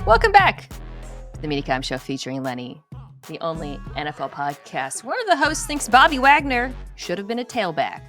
Welcome back to the Mina Show featuring Lenny, the only NFL podcast. One of the hosts thinks Bobby Wagner should have been a tailback.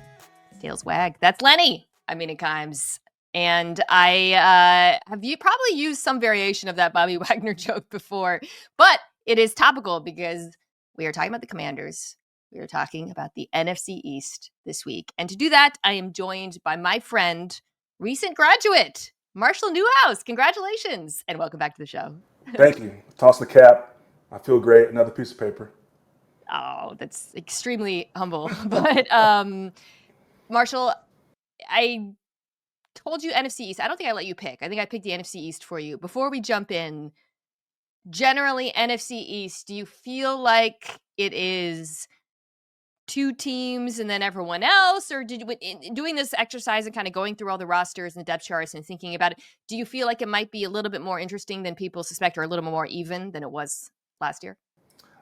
Tails wag. That's Lenny. I'm Mina Kimes. And I have probably used some variation of that Bobby Wagner joke before, but it is topical because we are talking about the Commanders. We are talking about the NFC East this week. And to do that, I am joined by my friend, recent graduate, Marshall Newhouse. Congratulations and welcome back to the show. Thank you. Toss the cap. I feel great. Another piece of paper. Oh, that's extremely humble. But Marshall, I told you NFC East. I don't think I let you pick. I think I picked the NFC East for you. Before we jump in, generally NFC East, do you feel like it is two teams and then everyone else, or did you, in doing this exercise and kind of going through all the rosters and the depth charts and thinking about it, do you feel like it might be a little bit more interesting than people suspect, or a little more even than it was last year?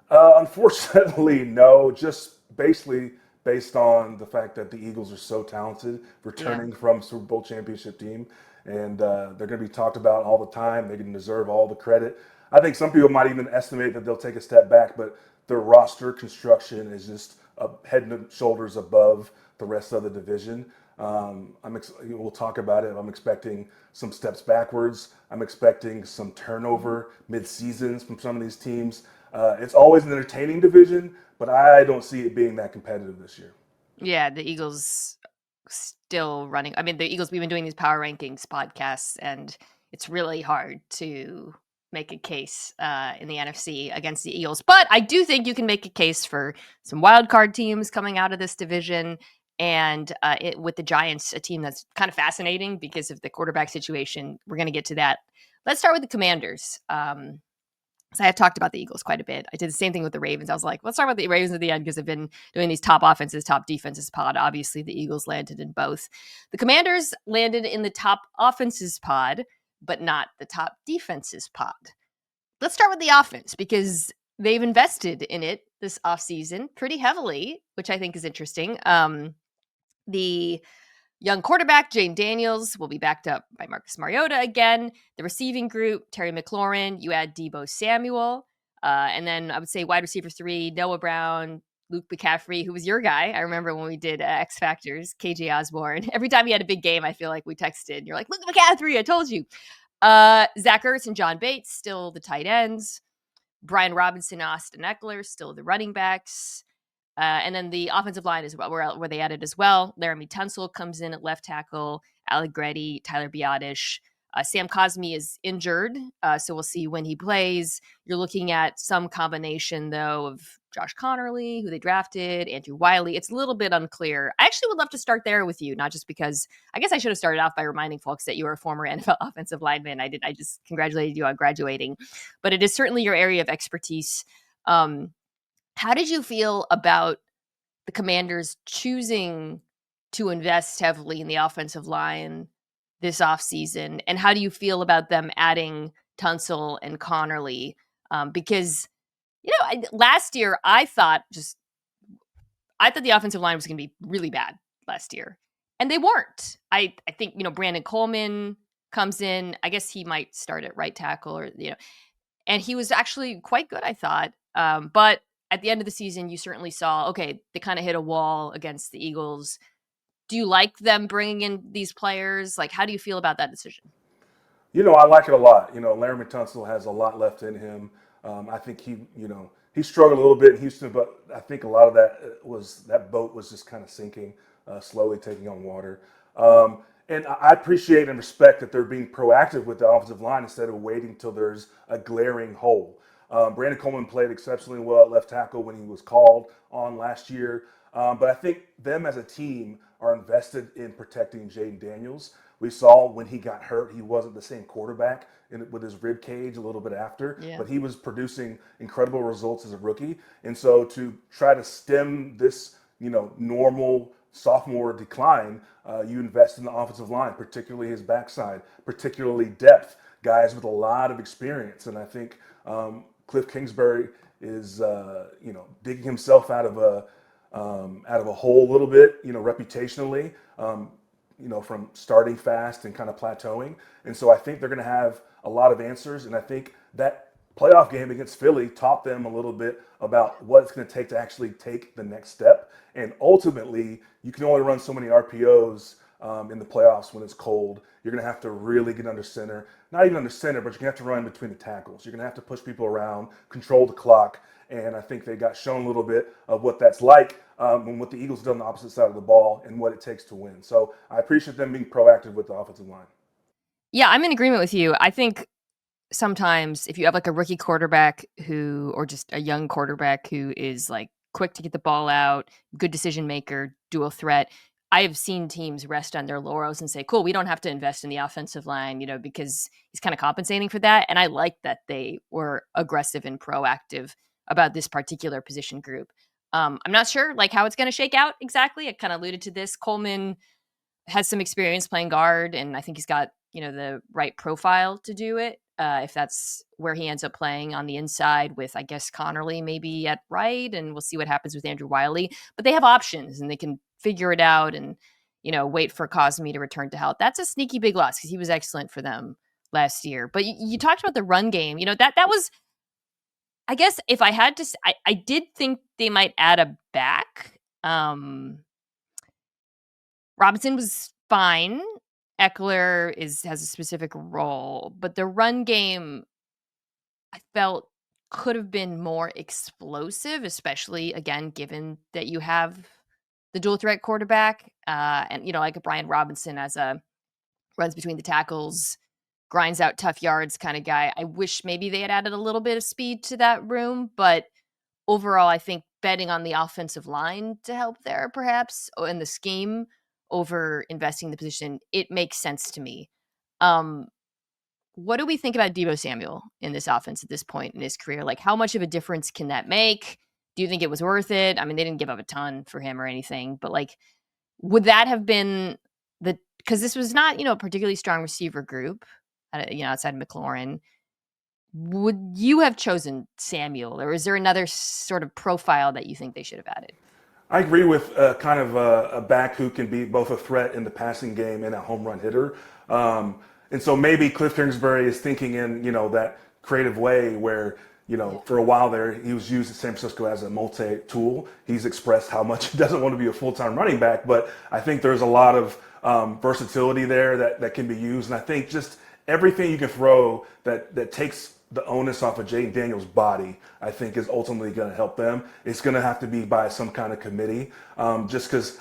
Unfortunately, no. Just basically based on the fact that the Eagles are so talented, returning from Super Bowl championship team, and they're going to be talked about all the time. They can deserve all the credit. I think some people might even estimate that they'll take a step back, but their roster construction is just head and shoulders above the rest of the division. We'll talk about it. I'm expecting some steps backwards. I'm expecting some turnover mid-seasons from some of these teams. It's always an entertaining division, but I don't see it being that competitive this year. Yeah, the Eagles still running. I mean, the Eagles, we've been doing these power rankings podcasts, and it's really hard to make a case in the NFC against the Eagles. But I do think you can make a case for some wild card teams coming out of this division. And with the Giants, a team that's kind of fascinating because of the quarterback situation. We're going to get to that. Let's start with the Commanders. So I have talked about the Eagles quite a bit. I did the same thing with the Ravens. I was like, let's talk about the Ravens at the end because I've been doing these top offenses, top defenses pod. Obviously, the Eagles landed in both. The Commanders landed in the top offenses pod, but not the top defenses pod. Let's start with the offense because they've invested in it this offseason pretty heavily, which I think is interesting. The young quarterback, Jane Daniels, will be backed up by Marcus Mariota again. The receiving group, Terry McLaurin, you add Deebo Samuel. And then I would say wide receiver 3, Noah Brown, Luke McCaffrey, who was your guy. I remember when we did X Factors, KJ Osborne. Every time he had a big game, I feel like we texted. And you're like, look at McCaffrey, I told you. Zach Ertz and John Bates, still the tight ends. Brian Robinson, Austin Eckler, still the running backs. And then the offensive line as well, where they added as well. Laramie Tunsil comes in at left tackle. Allegretti, Tyler Biadasz. Sam Cosmi is injured, so we'll see when he plays. You're looking at some combination, though, of Josh Connerly, who they drafted, Andrew Wiley. It's a little bit unclear. I actually would love to start there with you, not just because I guess I should have started off by reminding folks that you are a former NFL offensive lineman. I just congratulated you on graduating. But it is certainly your area of expertise. How did you feel about the Commanders choosing to invest heavily in the offensive line this offseason? And how do you feel about them adding Tunsil and Connerly? Because, last year I thought the offensive line was going to be really bad last year. And they weren't. I think, Brandon Coleman comes in. I guess he might start at right tackle and he was actually quite good, I thought. But at the end of the season, you certainly saw, okay, they kind of hit a wall against the Eagles. Do you like them bringing in these players? Like, how do you feel about that decision? I like it a lot. Laramie Tunsil has a lot left in him. I think he struggled a little bit in Houston, but I think a lot of that boat was just kind of sinking, slowly taking on water. And I appreciate and respect that they're being proactive with the offensive line instead of waiting till there's a glaring hole. Brandon Coleman played exceptionally well at left tackle when he was called on last year. But I think them as a team are invested in protecting Jayden Daniels. We saw when he got hurt, he wasn't the same quarterback with his rib cage a little bit after, but he was producing incredible results as a rookie. And so to try to stem this, normal sophomore decline, you invest in the offensive line, particularly his backside, particularly depth, guys with a lot of experience. And I think Cliff Kingsbury is, digging himself out of a hole a little bit, reputationally. from starting fast and kind of plateauing. And so I think they're going to have a lot of answers. And I think that playoff game against Philly taught them a little bit about what it's going to take to actually take the next step. And ultimately, you can only run so many RPOs in the playoffs when it's cold. You're going to have to really get under center. Not even under center, but you're going to have to run between the tackles. You're going to have to push people around, control the clock. And I think they got shown a little bit of what that's like and what the Eagles did on the opposite side of the ball and what it takes to win. So I appreciate them being proactive with the offensive line. Yeah, I'm in agreement with you. I think sometimes if you have like a rookie quarterback or just a young quarterback who is like quick to get the ball out, good decision maker, dual threat, I have seen teams rest on their laurels and say, cool, we don't have to invest in the offensive line, because he's kind of compensating for that. And I like that they were aggressive and proactive about this particular position group. I'm not sure like how it's going to shake out exactly. I kind of alluded to this. Coleman has some experience playing guard, and I think he's got, the right profile to do it. If that's where he ends up playing on the inside with, I guess, Connerly maybe at right, and we'll see what happens with Andrew Wiley. But they have options, and they can figure it out and, wait for Cosme to return to health. That's a sneaky big loss because he was excellent for them last year. But you talked about the run game. That was, I guess, if I had to, I did think they might add a back. Robinson was fine. Eckler has a specific role, but the run game I felt could have been more explosive, especially again given that you have the dual threat quarterback, and like a Brian Robinson as a runs between the tackles, grinds out tough yards kind of guy. I wish maybe they had added a little bit of speed to that room, but overall, I think betting on the offensive line to help there, perhaps, in the scheme over investing in the position, it makes sense to me. What do we think about Deebo Samuel in this offense at this point in his career? Like, how much of a difference can that make? Do you think it was worth it? I mean, they didn't give up a ton for him or anything, but like, would that have been because this was not, a particularly strong receiver group, outside of McLaurin. Would you have chosen Samuel, or is there another sort of profile that you think they should have added? I agree with kind of a back who can be both a threat in the passing game and a home run hitter. And so maybe Cliff Kingsbury is thinking in, that creative way where, for a while there, he was used at San Francisco as a multi-tool. He's expressed how much he doesn't want to be a full-time running back, but I think there's a lot of versatility there that can be used. And I think just everything you can throw that takes the onus off of Jaden Daniels' body, I think, is ultimately going to help them. It's going to have to be by some kind of committee, just because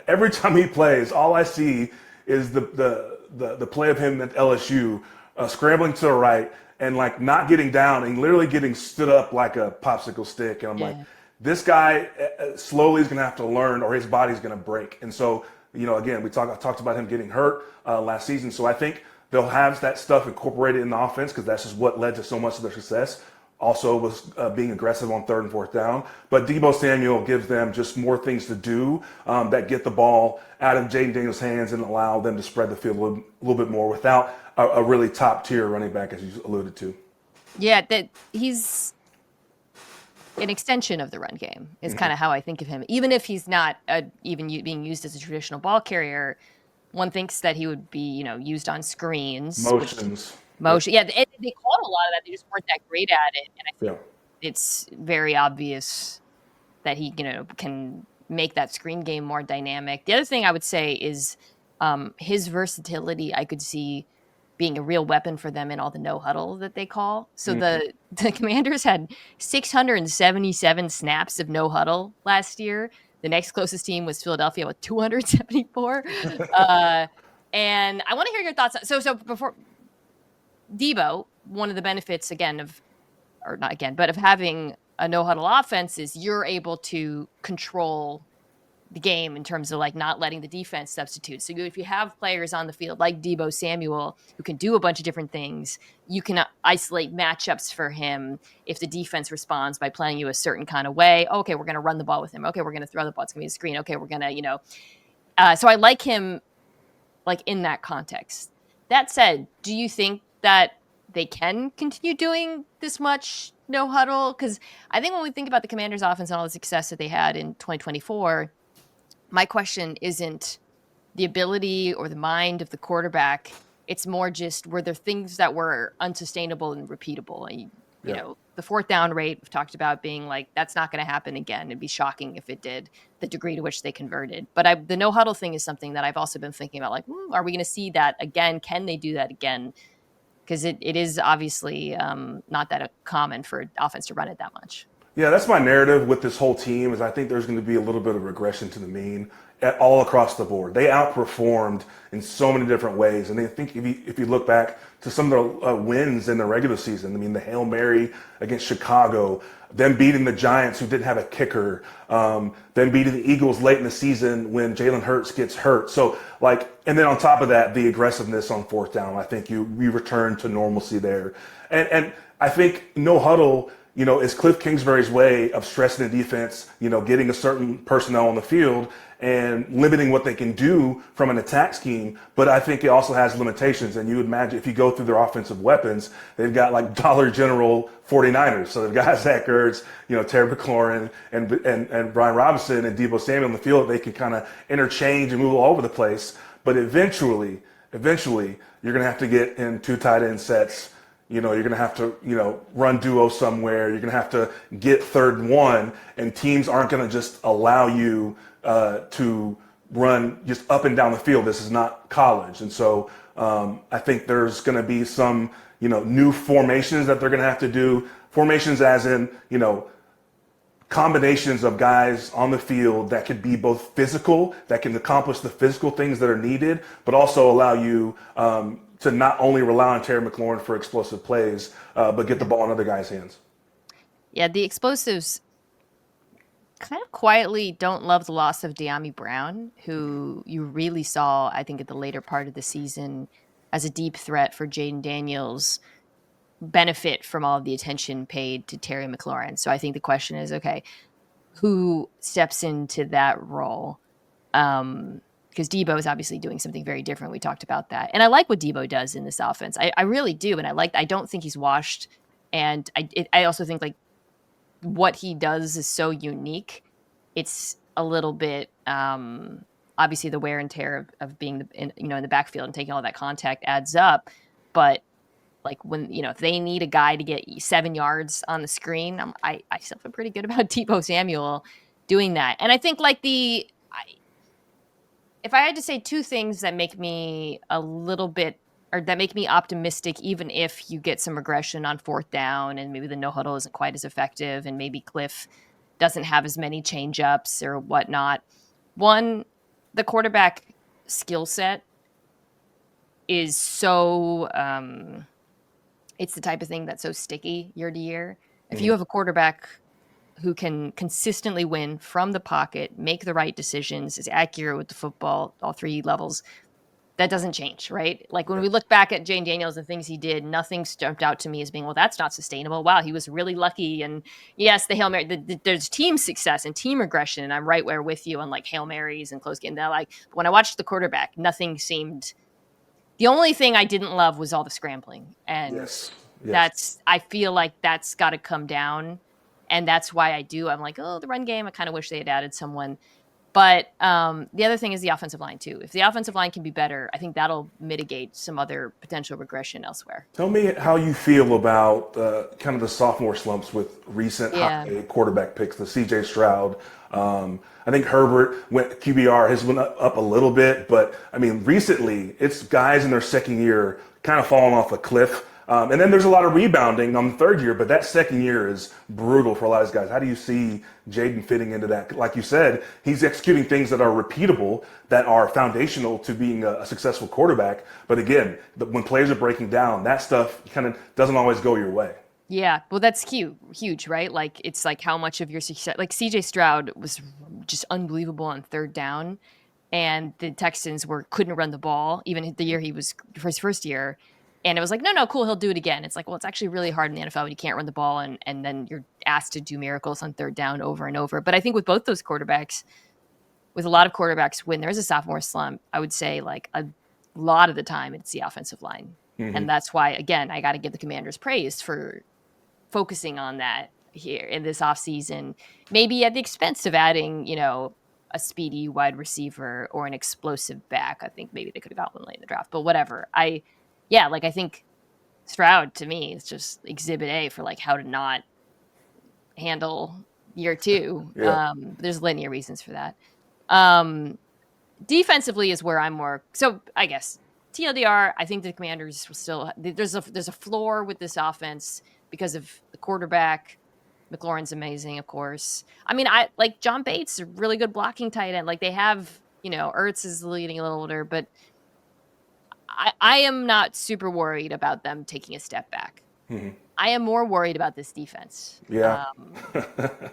every time he plays, all I see is the play of him at LSU scrambling to the right and like not getting down and literally getting stood up like a popsicle stick. And I'm like, this guy slowly is going to have to learn, or his body's going to break. And so, again, I talked about him getting hurt last season. So I think they'll have that stuff incorporated in the offense because that's just what led to so much of their success. Also was being aggressive on 3rd and 4th down. But Deebo Samuel gives them just more things to do that get the ball out of Jaden Daniels' hands and allow them to spread the field a little bit more without a really top-tier running back, as you alluded to. Yeah, that he's an extension of the run game is kind of how I think of him. Even if he's not even being used as a traditional ball carrier, one thinks that he would be, used on screens. Motion. Yeah, they called a lot of that. They just weren't that great at it. And I think it's very obvious that he, can make that screen game more dynamic. The other thing I would say is his versatility, I could see being a real weapon for them in all the no huddle that they call. So the Commanders had 677 snaps of no huddle last year. The next closest team was Philadelphia with 274. And I want to hear your thoughts. So before Deebo, one of the benefits of having a no huddle offense is you're able to control the game in terms of like not letting the defense substitute. So if you have players on the field like Deebo Samuel who can do a bunch of different things, you can isolate matchups for him if the defense responds by playing you a certain kind of way. Okay, we're going to run the ball with him. Okay, we're going to throw the ball. It's going to be a screen. Okay, we're going to, so I like him like in that context. That said, do you think that they can continue doing this much no huddle? Because I think when we think about the Commanders offense and all the success that they had in 2024, my question isn't the ability or the mind of the quarterback. It's more just were there things that were unsustainable and repeatable. And, Yeah. the fourth down rate we've talked about being like, that's not going to happen again. It'd be shocking if it did, the degree to which they converted. But the no huddle thing is something that I've also been thinking about, like, are we going to see that again? Can they do that again? Because it is obviously not that common for offense to run it that much. Yeah, that's my narrative with this whole team is I think there's going to be a little bit of regression to the mean all across the board. They outperformed in so many different ways. And I think if you look back to some of the wins in the regular season, I mean, the Hail Mary against Chicago, them beating the Giants who didn't have a kicker, them beating the Eagles late in the season when Jalen Hurts gets hurt. So, and then on top of that, the aggressiveness on fourth down, I think we return to normalcy there. And I think no huddle, is Cliff Kingsbury's way of stressing the defense, getting a certain personnel on the field and limiting what they can do from an attack scheme. But I think it also has limitations. And you would imagine if you go through their offensive weapons, they've got like Dollar General 49ers. So they've got Zach Ertz, Terry McLaurin and Brian Robinson and Deebo Samuel in the field. They can kind of interchange and move all over the place. But eventually, you're going to have to get in two tight end sets. You're going to have to, run duo somewhere. You're going to have to get 3rd and 1, and teams aren't going to just allow you to run just up and down the field. This is not college. And so I think there's going to be some, new formations that they're going to have to do. Formations as in, combinations of guys on the field that could be both physical, that can accomplish the physical things that are needed, but also allow you to not only rely on Terry McLaurin for explosive plays, but get the ball in other guys' hands. Yeah, the explosives kind of quietly don't love the loss of De'Ami Brown, who you really saw, I think, at the later part of the season as a deep threat for Jaden Daniels, benefit from all of the attention paid to Terry McLaurin. So I think the question is, okay, who steps into that role? Because Deebo is obviously doing something very different. We talked about that. And I like what Deebo does in this offense. I really do. And I don't think he's washed. And I also think like what he does is so unique. It's a little bit, obviously the wear and tear of being in the backfield and taking all that contact adds up. But like when, if they need a guy to get 7 yards on the screen, I still feel pretty good about Deebo Samuel doing that. And I think like if I had to say two things that make me a little bit, or that make me optimistic, even if you get some regression on 4th down and maybe the no huddle isn't quite as effective and maybe Cliff doesn't have as many change ups or whatnot. One, the quarterback skill set is so, it's the type of thing that's so sticky year to year. If you have a quarterback who can consistently win from the pocket, make the right decisions, is accurate with the football, all 3 levels, that doesn't change, right? Like when we look back at Jane Daniels and things he did, nothing jumped out to me as being, well, that's not sustainable. Wow, he was really lucky. And yes, the Hail Mary, there's team success and team regression. And I'm right where with you on like Hail Marys and close game. But when I watched the quarterback, nothing seemed, the only thing I didn't love was all the scrambling. And I feel like that's got to come down. And that's why I'm like, oh, the run game, I kind of wish they had added someone. But the other thing is the offensive line, too. If the offensive line can be better, I think that'll mitigate some other potential regression elsewhere. Tell me how you feel about kind of the sophomore slumps with recent high quarterback picks, the C.J. Stroud. I think Herbert QBR has went up a little bit, but I mean, recently it's guys in their second year kind of falling off a cliff. And then there's a lot of rebounding on the 3rd year, but that second year is brutal for a lot of these guys. How do you see Jaden fitting into that? Like you said, he's executing things that are repeatable, that are foundational to being a successful quarterback. But again, when players are breaking down, that stuff kind of doesn't always go your way. Yeah, well, that's huge, right? Like, it's like how much of your success, like CJ Stroud was just unbelievable on 3rd down, and the Texans couldn't run the ball, even the year he was for his first year. And it was like, no, cool, he'll do it again. It's like, well, it's actually really hard in the NFL when you can't run the ball and then you're asked to do miracles on 3rd down over and over. But I think with both those quarterbacks, with a lot of quarterbacks, when there's a sophomore slump, I would say like a lot of the time it's the offensive line. Mm-hmm. And that's why, again, I got to give the Commanders praise for focusing on that here in this offseason, maybe at the expense of adding, a speedy wide receiver or an explosive back. I think maybe they could have got one late in the draft, but whatever. I think Stroud to me is just exhibit A for like how to not handle year two. Yeah. There's linear reasons for that. Um, Defensively is where I'm more. So I guess TLDR. I think the Commanders will still. There's a floor with this offense because of the quarterback. McLaurin's amazing, of course. I mean, I like John Bates, a really good blocking tight end. Like they have, Ertz is leading a little older, but I am not super worried about them taking a step back. Mm-hmm. I am more worried about this defense. Yeah.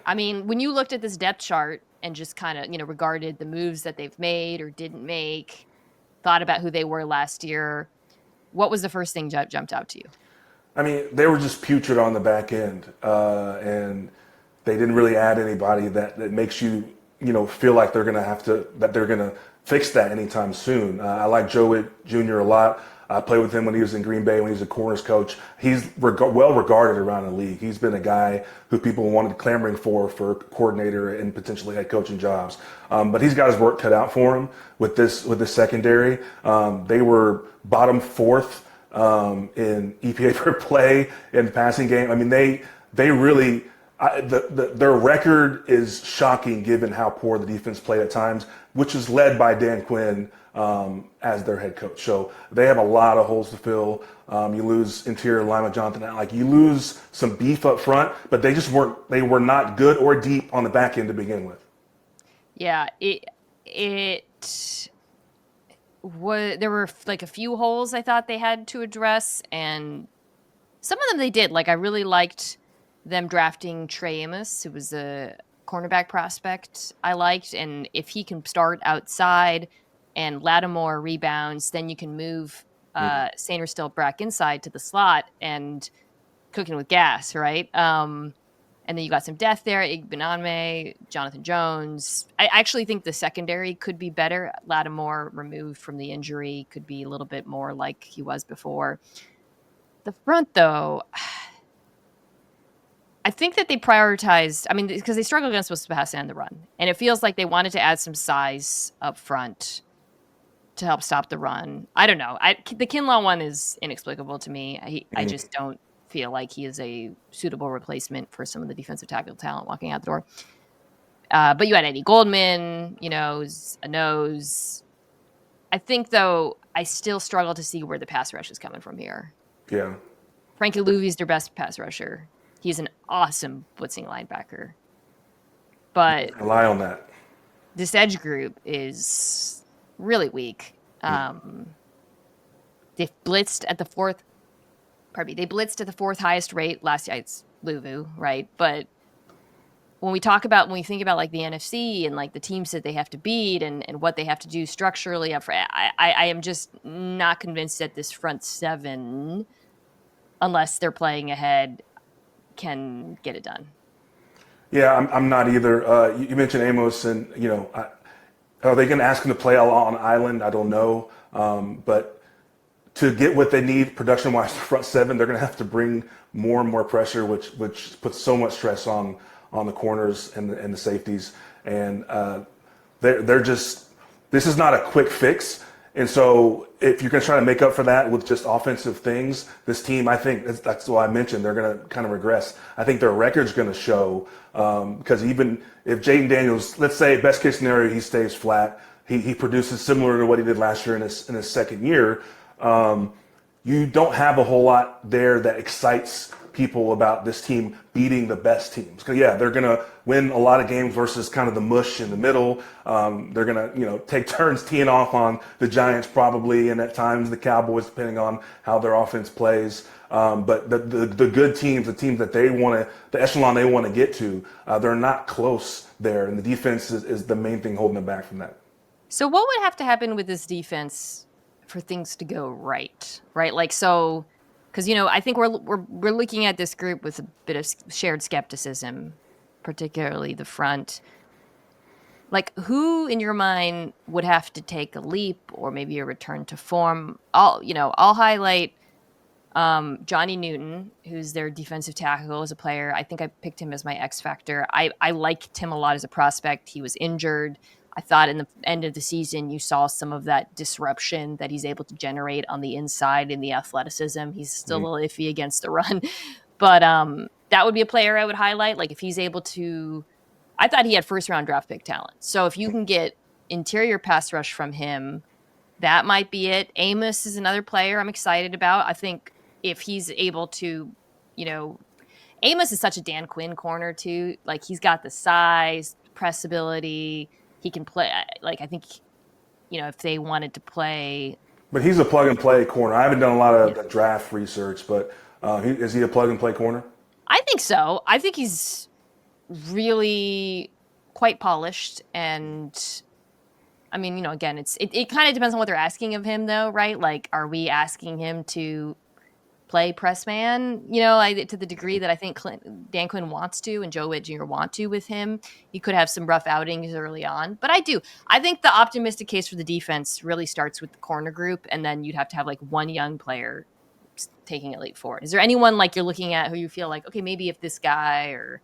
I mean, when you looked at this depth chart and just kind of, regarded the moves that they've made or didn't make, thought about who they were last year, what was the first thing jumped out to you? I mean, they were just putrid on the back end, and they didn't really add anybody that makes you, feel like they're gonna fix that anytime soon. I like Joe Witt Jr. a lot. I played with him when he was in Green Bay, when he was a corners coach. He's well regarded around the league. He's been a guy who people wanted clamoring for coordinator and potentially head coaching jobs. But he's got his work cut out for him with this secondary. They were bottom fourth in EPA per play in the passing game. I mean, they really. Their record is shocking given how poor the defense played at times, which is led by Dan Quinn as their head coach. So they have a lot of holes to fill. You lose interior lineman Jonathan, like you lose some beef up front, but they were not good or deep on the back end to begin with. Yeah, there were like a few holes I thought they had to address, and some of them they did. Like I really liked them drafting Trey Amos, who was a cornerback prospect I liked, and if he can start outside and Lattimore rebounds, then you can move Sanders still back inside to the slot and cooking with gas, right? And then you got some depth there, Igbename, Jonathan Jones. I actually think the secondary could be better. Lattimore removed from the injury could be a little bit more like he was before. The front, though, I think that they prioritized, I mean, because they struggled against the pass and the run. And it feels like they wanted to add some size up front to help stop the run. I don't know. The Kinlaw one is inexplicable to me. I just don't feel like he is a suitable replacement for some of the defensive tackle talent walking out the door. But you had Eddie Goldman, a nose. I think, though, I still struggle to see where the pass rush is coming from here. Yeah. Frankie Louvi's their best pass rusher. He's an awesome blitzing linebacker. But rely on that. This edge group is really weak. They blitzed at the fourth highest rate last year. It's Louvu, right? But when we think about like the NFC and like the teams that they have to beat and what they have to do structurally, I am just not convinced that this front seven, unless they're playing ahead, can get it done. Yeah, I'm not either. You mentioned Amos, and are they going to ask him to play on island? I don't know. But to get what they need production-wise, the front seven, they're going to have to bring more and more pressure, which puts so much stress on the corners and the safeties. And they're just, this is not a quick fix. And so if you're going to try to make up for that with just offensive things, this team, I think that's why I mentioned they're going to kind of regress. I think their record's going to show because even if Jaden Daniels, let's say best case scenario, he stays flat, he produces similar to what he did last year in his second year, you don't have a whole lot there that excites people about this team beating the best teams. Yeah, they're going to win a lot of games versus kind of the mush in the middle. They're going to, take turns teeing off on the Giants probably, and at times the Cowboys, depending on how their offense plays. But the good teams, the teams that the echelon they want to get to, they're not close there. And the defense is the main thing holding them back from that. So what would have to happen with this defense for things to go right? Like, so, because, I think we're looking at this group with a bit of shared skepticism, particularly the front. Like, who in your mind would have to take a leap or maybe a return to form? I'll highlight Johnny Newton, who's their defensive tackle as a player. I think I picked him as my X factor. I liked him a lot as a prospect. He was injured. I thought in the end of the season, you saw some of that disruption that he's able to generate on the inside in the athleticism. He's still a little iffy against the run, but that would be a player I would highlight. Like if he's able to, I thought he had first round draft pick talent. So if you can get interior pass rush from him, that might be it. Amos is another player I'm excited about. I think if he's able to, you know, Amos is such a Dan Quinn corner too. Like he's got the size, press ability. He can play. Like I think, if they wanted to play, But he's a plug and play corner. I haven't done a lot yeah, of the draft research, but is he a plug and play corner? I think so. I think he's really quite polished, and I mean, again, it kind of depends on what they're asking of him, though, right? Like, are we asking him to play press man, to the degree that I think Dan Quinn wants to and Joe Witt Jr. want to with him? He could have some rough outings early on, but I think the optimistic case for the defense really starts with the corner group, and then you'd have to have like one young player taking a leap forward. Is there anyone like you're looking at who you feel like, okay, maybe if this guy or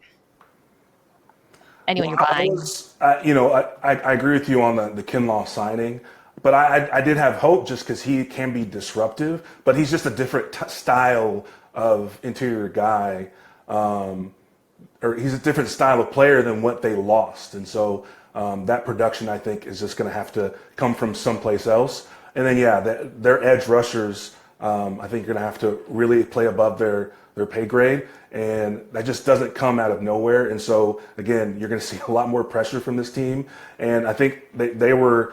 anyone you're buying? I agree with you on the Kinlaw signing, but I did have hope just because he can be disruptive, but he's just a different style of interior guy, or he's a different style of player than what they lost, and so that production I think is just going to have to come from someplace else. And then their edge rushers, I think, are going to have to really play above their pay grade, and that just doesn't come out of nowhere. And so again, you're going to see a lot more pressure from this team, and I think they were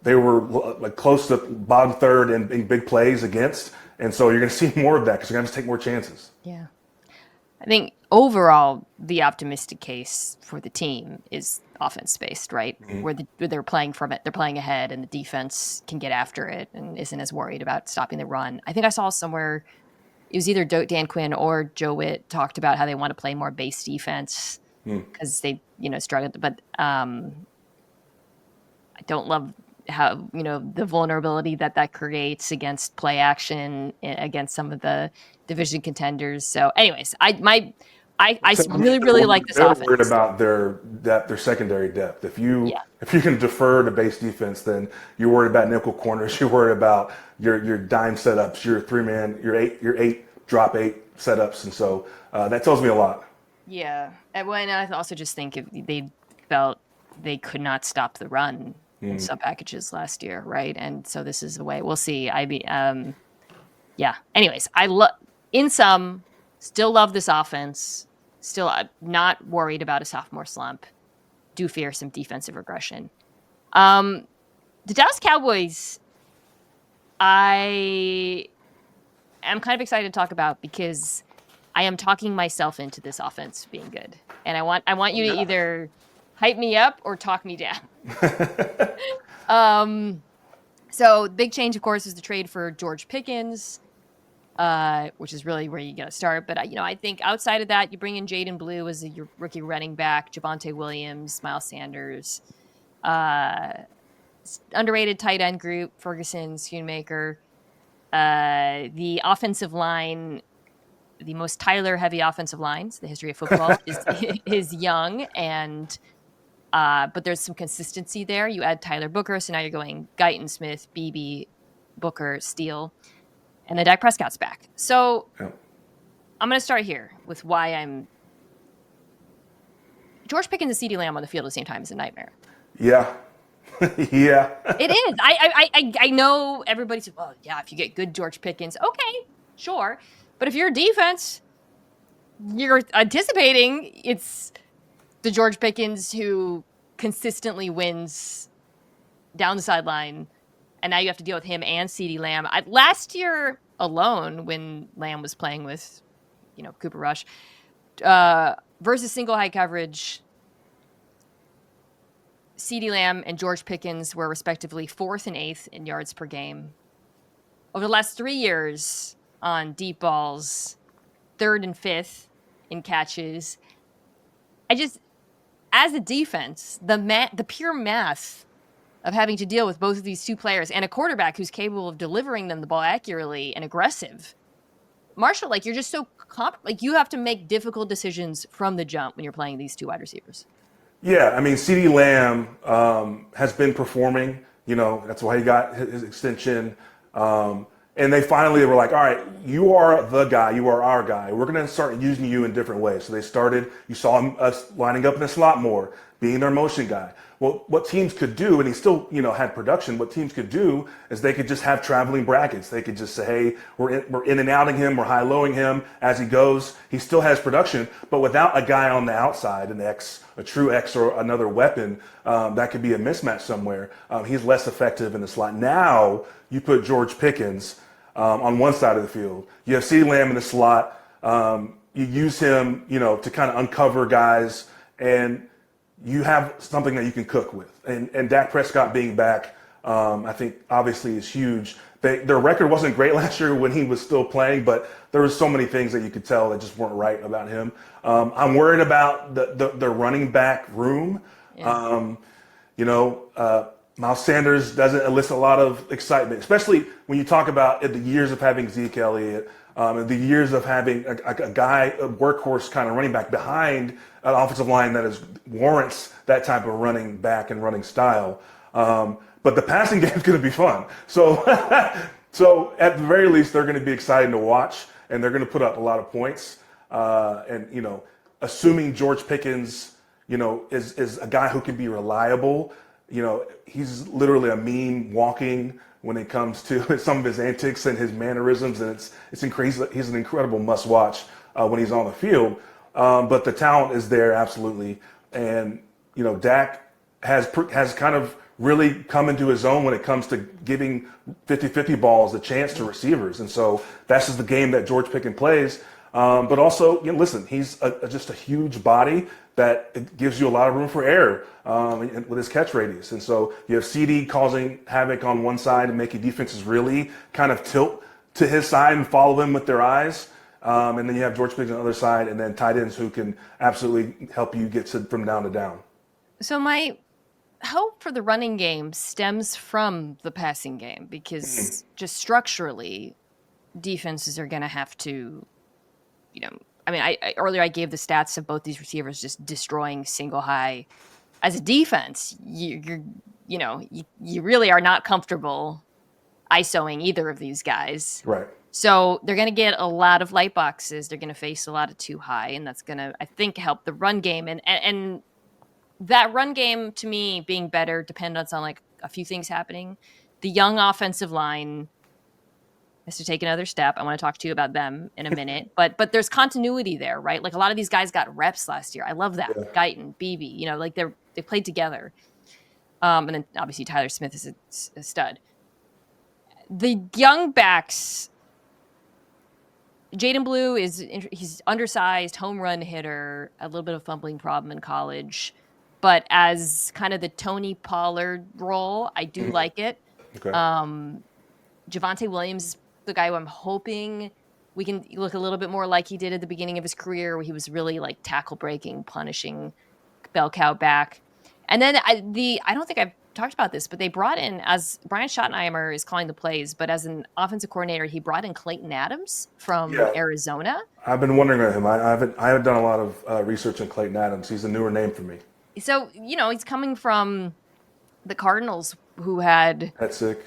like close to bottom third in big plays against, and so you're going to see more of that because you're going to have to take more chances. Yeah. I think overall, the optimistic case for the team is offense based, right? Mm-hmm. Where they're playing from it, they're playing ahead, and the defense can get after it and isn't as worried about stopping the run. I think I saw somewhere it was either Dan Quinn or Joe Witt talked about how they want to play more base defense because they struggled. But I don't love how the vulnerability that creates against play action against some of the division contenders. So, anyways, I really like this offense. They're worried about their secondary depth. If you can defer to base defense, then you're worried about nickel corners. You're worried about your dime setups, your 3-man, your eight drop 8 setups, and so that tells me a lot. Yeah, and I also just think if they felt they could not stop the run in sub packages last year, right? And so this is the way. We'll see. Anyways, still love this offense. Still not worried about a sophomore slump. Do fear some defensive regression. The Dallas Cowboys, I am kind of excited to talk about because I am talking myself into this offense being good, and I want you to either hype me up or talk me down. So big change, of course, is the trade for George Pickens, which is really where you got to start. But I think outside of that, you bring in Jaden Blue as your rookie running back, Javonte Williams, Miles Sanders, underrated tight end group, Ferguson, Schoonmaker, the offensive line. The most Tyler-heavy offensive lines in the history of football is young, and but there's some consistency there. You add Tyler Booker, so now you're going Guyton, Smith, Beebe, Booker, Steele, and then Dak Prescott's back. So I'm going to start here with why George Pickens and CeeDee Lamb on the field at the same time is a nightmare. Yeah. Yeah. It is. I know everybody says, well, yeah, if you get good George Pickens, okay, sure. But if you're a defense, you're anticipating it's the George Pickens who consistently wins down the sideline, and now you have to deal with him and CeeDee Lamb. Last year alone, when Lamb was playing with, Cooper Rush, versus single high coverage, CeeDee Lamb and George Pickens were respectively 4th and 8th in yards per game. Over the last 3 years, on deep balls, 3rd and 5th in catches. As a defense, the pure math of having to deal with both of these two players and a quarterback who's capable of delivering them the ball accurately and aggressive. Marshall, you're just so you have to make difficult decisions from the jump when you're playing these two wide receivers. Yeah, I mean, CeeDee Lamb has been performing. That's why he got his extension. And they finally were like, all right, you are the guy, you are our guy. We're going to start using you in different ways. So they started, you saw us lining up in the slot more, being their motion guy. Well, what teams could do, and he still, had production, what teams could do is they could just have traveling brackets. They could just say, hey, we're in and outing him, we're high-lowing him as he goes. He still has production, but without a guy on the outside, an X, a true X or another weapon, that could be a mismatch somewhere. He's less effective in the slot. Now you put George Pickens on one side of the field. You have CeeDee Lamb in the slot. You use him, to kind of uncover guys, and you have something that you can cook with. And Dak Prescott being back, I think obviously is huge. Their record wasn't great last year when he was still playing, but there was so many things that you could tell that just weren't right about him. I'm worried about the running back room. Yeah. Miles Sanders doesn't elicit a lot of excitement, especially when you talk about the years of having Zeke Elliott, the years of having a guy, a workhorse kind of running back behind an offensive line that warrants that type of running back and running style. But the passing game is going to be fun. So, so at the very least, they're going to be exciting to watch, and they're going to put up a lot of points. Assuming George Pickens, is a guy who can be reliable. He's literally a meme walking when it comes to some of his antics and his mannerisms, and it's incredible. He's an incredible must watch when he's on the field. But the talent is there absolutely, and Dak has kind of really come into his own when it comes to giving 50-50 balls a chance to receivers, and so that's just the game that George Pickens plays. But also, listen, he's just a huge body that gives you a lot of room for error with his catch radius. And so you have CeeDee causing havoc on one side and making defenses really kind of tilt to his side and follow him with their eyes. And then you have George Pickens on the other side, and then tight ends who can absolutely help you get from down to down. So my hope for the running game stems from the passing game because just structurally, defenses are going to have to, earlier I gave the stats of both these receivers just destroying single high. As a defense, you really are not comfortable ISOing either of these guys. Right. So they're going to get a lot of light boxes. They're going to face a lot of too high, and that's going to, I think, help the run game. And that run game, to me, being better depends on like a few things happening. The young offensive line has to take another step. I want to talk to you about them in a minute, but there's continuity there, right? Like a lot of these guys got reps last year. I love that. Yeah. Guyton, Beebe, like they played together. And then obviously Tyler Smith is a stud. The young backs, Jaden Blue he's undersized, home run hitter, a little bit of fumbling problem in college, but as kind of the Tony Pollard role, I do like it. Okay. Javonte Williams, the guy who I'm hoping we can look a little bit more like he did at the beginning of his career, where he was really like tackle breaking, punishing bell cow back. And then I don't think I've talked about this, but they brought in, as Brian Schottenheimer is calling the plays, but as an offensive coordinator, he brought in Clayton Adams from Arizona. I've been wondering about him. I haven't done a lot of research on Clayton Adams. He's a newer name for me. So, he's coming from the Cardinals, who had that's sick.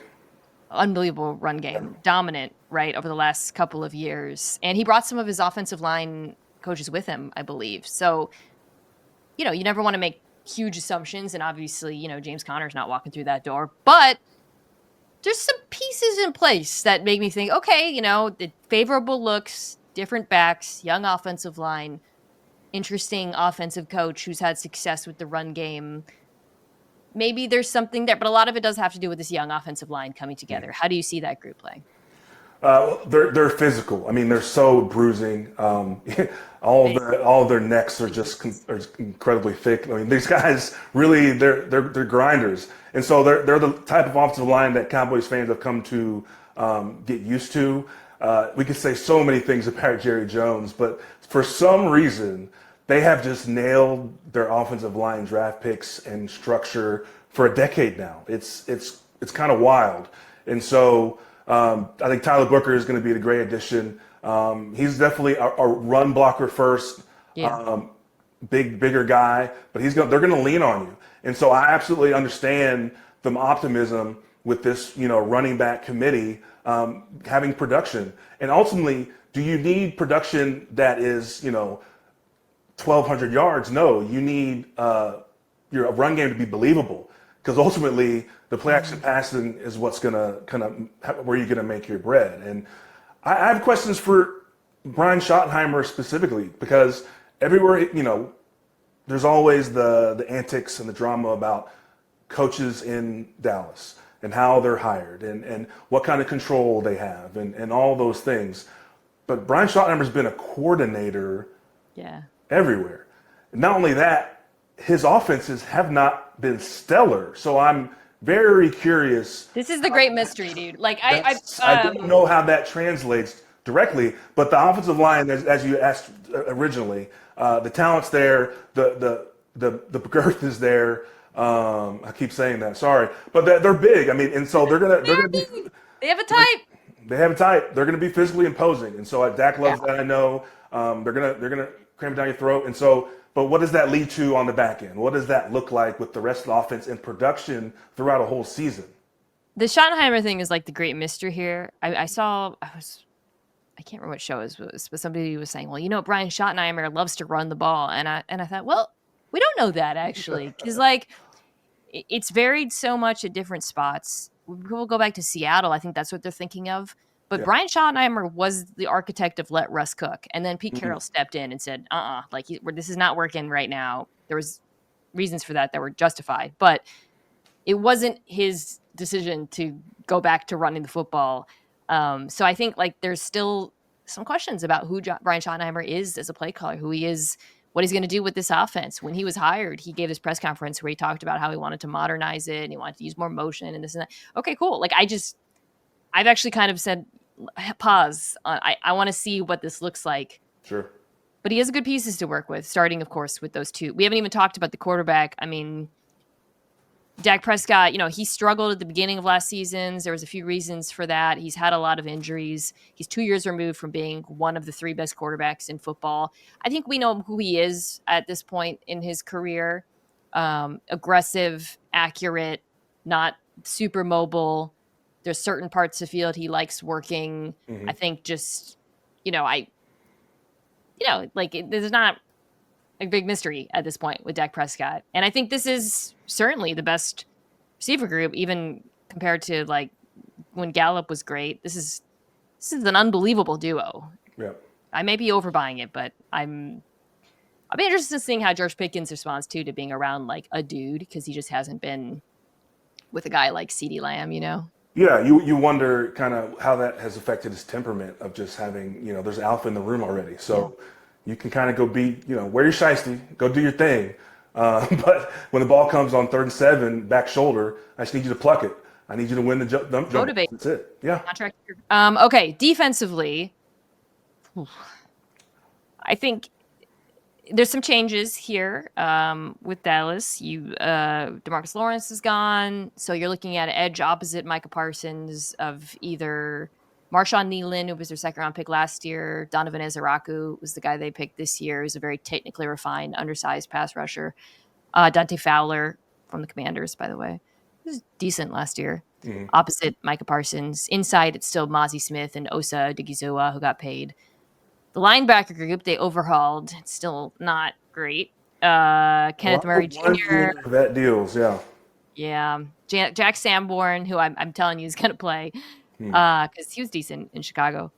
Unbelievable run game, dominant, right, over the last couple of years. And he brought some of his offensive line coaches with him, I believe. So, you never want to make huge assumptions. And obviously, James Conner's not walking through that door. But there's some pieces in place that make me think, okay, the favorable looks, different backs, young offensive line, interesting offensive coach who's had success with the run game. Maybe there's something there, but a lot of it does have to do with this young offensive line coming together. How do you see that group playing? They're physical. I mean, they're so bruising. All of their necks are just incredibly thick. I mean, these guys really they're grinders, and so they're the type of offensive line that Cowboys fans have come to get used to. We could say so many things about Jerry Jones, but for some reason, they have just nailed their offensive line draft picks and structure for a decade now. It's kind of wild. And so I think Tyler Booker is going to be a great addition. He's definitely a run blocker first. Yeah. bigger guy, but they're going to lean on you. And so I absolutely understand the optimism with this, running back committee having production. And ultimately, do you need production that is, 1,200 yards? No, you need your run game to be believable, because ultimately the play action passing is what's going to where you're going to make your bread. And I have questions for Brian Schottenheimer specifically, because everywhere, there's always the antics and the drama about coaches in Dallas and how they're hired and what kind of control they have and all those things. But Brian Schottenheimer's been a coordinator everywhere. And not only that, his offenses have not been stellar. So I'm very curious. This is the great mystery, dude. Like I don't know how that translates directly, but the offensive line, as you asked originally, the talent's there, the girth is there. I keep saying that, sorry, but they're big. I mean, and so they're gonna be. They have a type. They have a type. They're gonna be physically imposing, and so Dak loves that. I know. They're gonna cram it down your throat, and so. But what does that lead to on the back end? What does that look like with the rest of the offense and production throughout a whole season? The Schottenheimer thing is like the great mystery here. I can't remember what show it was, but somebody was saying, well, Brian Schottenheimer loves to run the ball. And I thought, well, we don't know that actually. Because like it's varied so much at different spots. We'll go back to Seattle. I think that's what they're thinking of. But Brian Schottenheimer was the architect of let Russ cook. And then Pete Carroll stepped in and said, like this is not working right now. There was reasons for that were justified. But it wasn't his decision to go back to running the football. So I think like there's still some questions about who Brian Schottenheimer is as a play caller, who he is, what he's going to do with this offense. When he was hired, he gave his press conference where he talked about how he wanted to modernize it and he wanted to use more motion and this and that. Okay, cool. Like I've actually kind of said, pause. I want to see what this looks like. Sure. But he has good pieces to work with, starting, of course, with those two. We haven't even talked about the quarterback. I mean, Dak Prescott, he struggled at the beginning of last season. There was a few reasons for that. He's had a lot of injuries. He's 2 years removed from being one of the three best quarterbacks in football. I think we know who he is at this point in his career. Aggressive, accurate, not super mobile. There's certain parts of the field he likes working. I think just, there's not a big mystery at this point with Dak Prescott. And I think this is certainly the best receiver group, even compared to like when Gallup was great. This is an unbelievable duo. Yeah. I may be overbuying it, but I'll be interested in seeing how George Pickens responds to being around like a dude, because he just hasn't been with a guy like CeeDee Lamb, Yeah, you wonder kind of how that has affected his temperament of just having, there's alpha in the room already. So you can kind of go wear your shiesty, go do your thing. But when the ball comes on 3rd and 7, back shoulder, I just need you to pluck it. I need you to win the jump. Motivate. That's it. Yeah. Contract. Okay, defensively, I think there's some changes here with Dallas. DeMarcus Lawrence is gone, so you're looking at an edge opposite Micah Parsons of either Marshawn Nealon, who was their second-round pick last year. Donovan Ezeraku was the guy they picked this year. He's a very technically refined, undersized pass rusher. Dante Fowler from the Commanders, by the way. He was decent last year. Opposite Micah Parsons. Inside, it's still Mozzie Smith and Osa Odighizuwa, who got paid. The linebacker group, they overhauled. It's still not great. Kenneth Murray Jr. That deals, yeah. Yeah. Jack Sanborn, who I'm telling you is going to play because he was decent in Chicago.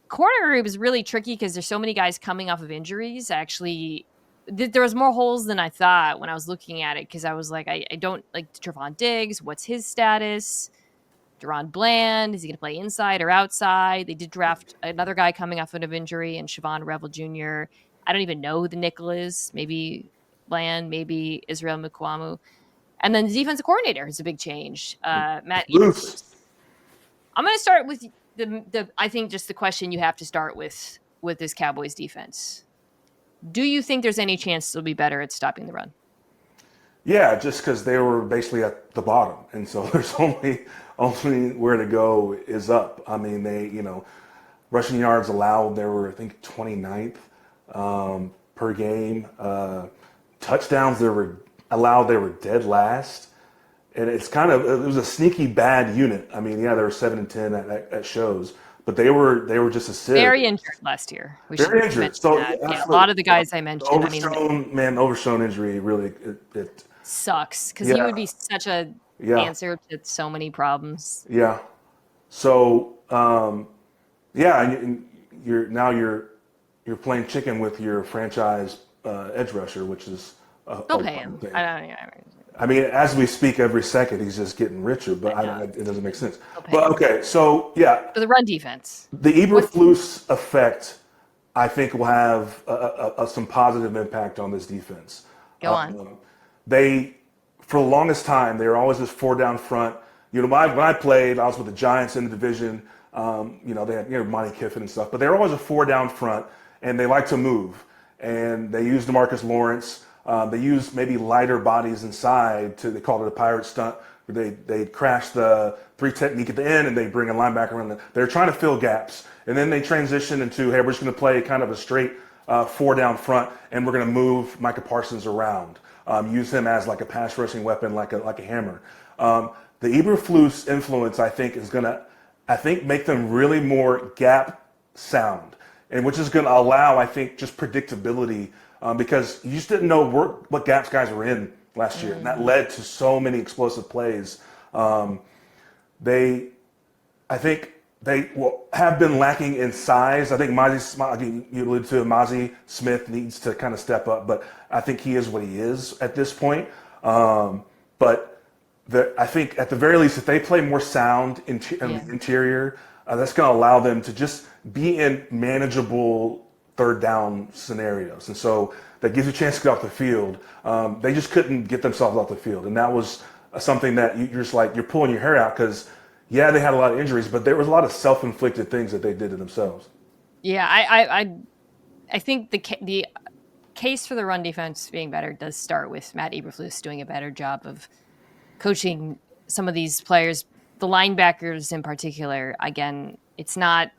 Corner group is really tricky because there's so many guys coming off of injuries. Actually, there was more holes than I thought when I was looking at it, because I was like, I don't like Trevon Diggs. What's his status? Deron Bland, is he going to play inside or outside? They did draft another guy coming off of an injury, and Siobhan Revel Jr. I don't even know who the nickel is. Maybe Bland, maybe Israel Mukwamu. And then the defensive coordinator is a big change. Matt Eberflus. I'm going to start with I think just the question you have to start with this Cowboys defense. Do you think there's any chance they'll be better at stopping the run? Yeah, just because they were basically at the bottom, and so there's only where to go is up. I mean, they rushing yards allowed, they were I think 29th, per game. Touchdowns they were allowed, they were dead last. And it was a sneaky bad unit. I mean, yeah, they were 7-10 at shows, but they were just a sieve. Very injured last year. Very injured. So yeah, a lot of the guys I mentioned. Overshown injury really it sucks because he would be such a answer to so many problems. Yeah. So and you're playing chicken with your franchise edge rusher, which is they'll pay him. I mean, as we speak, every second he's just getting richer, but it doesn't make sense. But okay, so for the run defense, the Eberflus effect, I think, will have some positive impact on this defense. Go on. For the longest time, they were always this 4 down front. You know, when I played, I was with the Giants in the division. They had Monty Kiffin and stuff, but they were always a 4 down front, and they like to move. And they used DeMarcus Lawrence. They used maybe lighter bodies inside they called it a pirate stunt. Where they crash the 3 technique at the end, and they bring a linebacker in. They're trying to fill gaps, and then they transition into, hey, we're just going to play kind of a straight 4 down front, and we're going to move Micah Parsons around. Use him as like a pass rushing weapon, like a hammer. The Eberflus influence, I think, is going to, make them really more gap sound, and which is going to allow, I think, just predictability because you just didn't know what gaps guys were in last year, and that led to so many explosive plays. They will have been lacking in size. I think you alluded to Mozzie Smith needs to kind of step up, but I think he is what he is at this point. But I think at the very least, if they play more sound in the interior, that's going to allow them to just be in manageable 3rd down scenarios. And so that gives you a chance to get off the field. They just couldn't get themselves off the field. And that was something that you're just like, you're pulling your hair out because, yeah, they had a lot of injuries, but there was a lot of self-inflicted things that they did to themselves. Yeah, I think the case for the run defense being better does start with Matt Eberflus doing a better job of coaching some of these players, the linebackers in particular. Again, it's not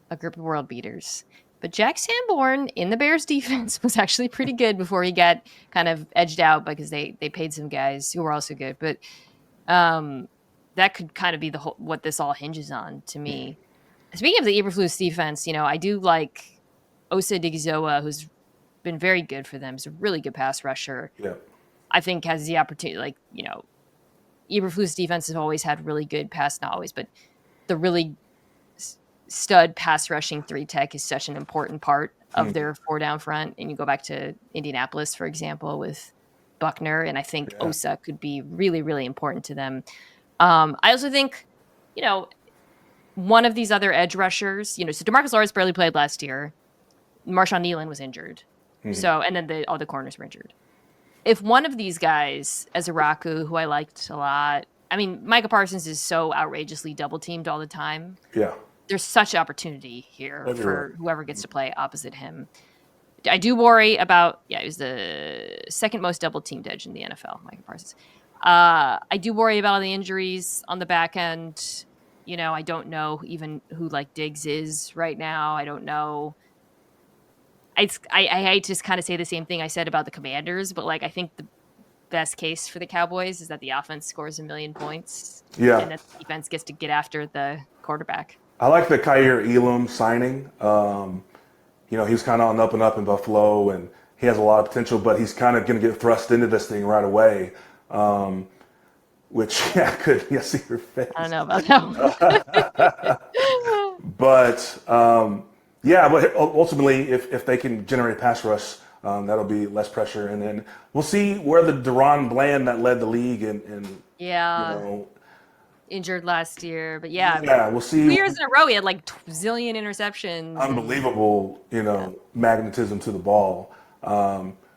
a group of world beaters, but Jack Sanborn in the Bears defense was actually pretty good before he got kind of edged out because they paid some guys who were also good. But that could kind of be what this all hinges on to me. Speaking of the Eberflus defense, I do like Osa Digizoa, who's been very good for them. He's a really good pass rusher. Yeah. I think has the opportunity, Eberflus defense has always had really good pass, not always, but the really stud pass rushing 3 tech is such an important part of their 4 down front. And you go back to Indianapolis, for example, with Buckner, and I think Osa could be really, really important to them. I also think, one of these other edge rushers, so DeMarcus Lawrence barely played last year. Marshawn Nealon was injured. So, and then all the corners were injured. If one of these guys, Ezeraku, who I liked a lot, I mean, Micah Parsons is so outrageously double teamed all the time. Yeah. There's such opportunity here for whoever gets to play opposite him. I do worry about, he was the 2nd most double teamed edge in the NFL, Micah Parsons. I do worry about all the injuries on the back end. I don't know even who Diggs is right now. I don't know. I hate to just kind of say the same thing I said about the Commanders, but I think the best case for the Cowboys is that the offense scores 1 million points. Yeah. And that the defense gets to get after the quarterback. I like the Kaiir Elam signing. He's kind of on the up and up in Buffalo, and he has a lot of potential, but he's kind of going to get thrust into this thing right away. Which, see your face. I don't know about that one. But, but ultimately, if they can generate a pass rush, that'll be less pressure. And then we'll see where the Deron Bland that led the league and injured last year. But we'll see. 2 years in a row, he had zillion interceptions. Unbelievable, magnetism to the ball,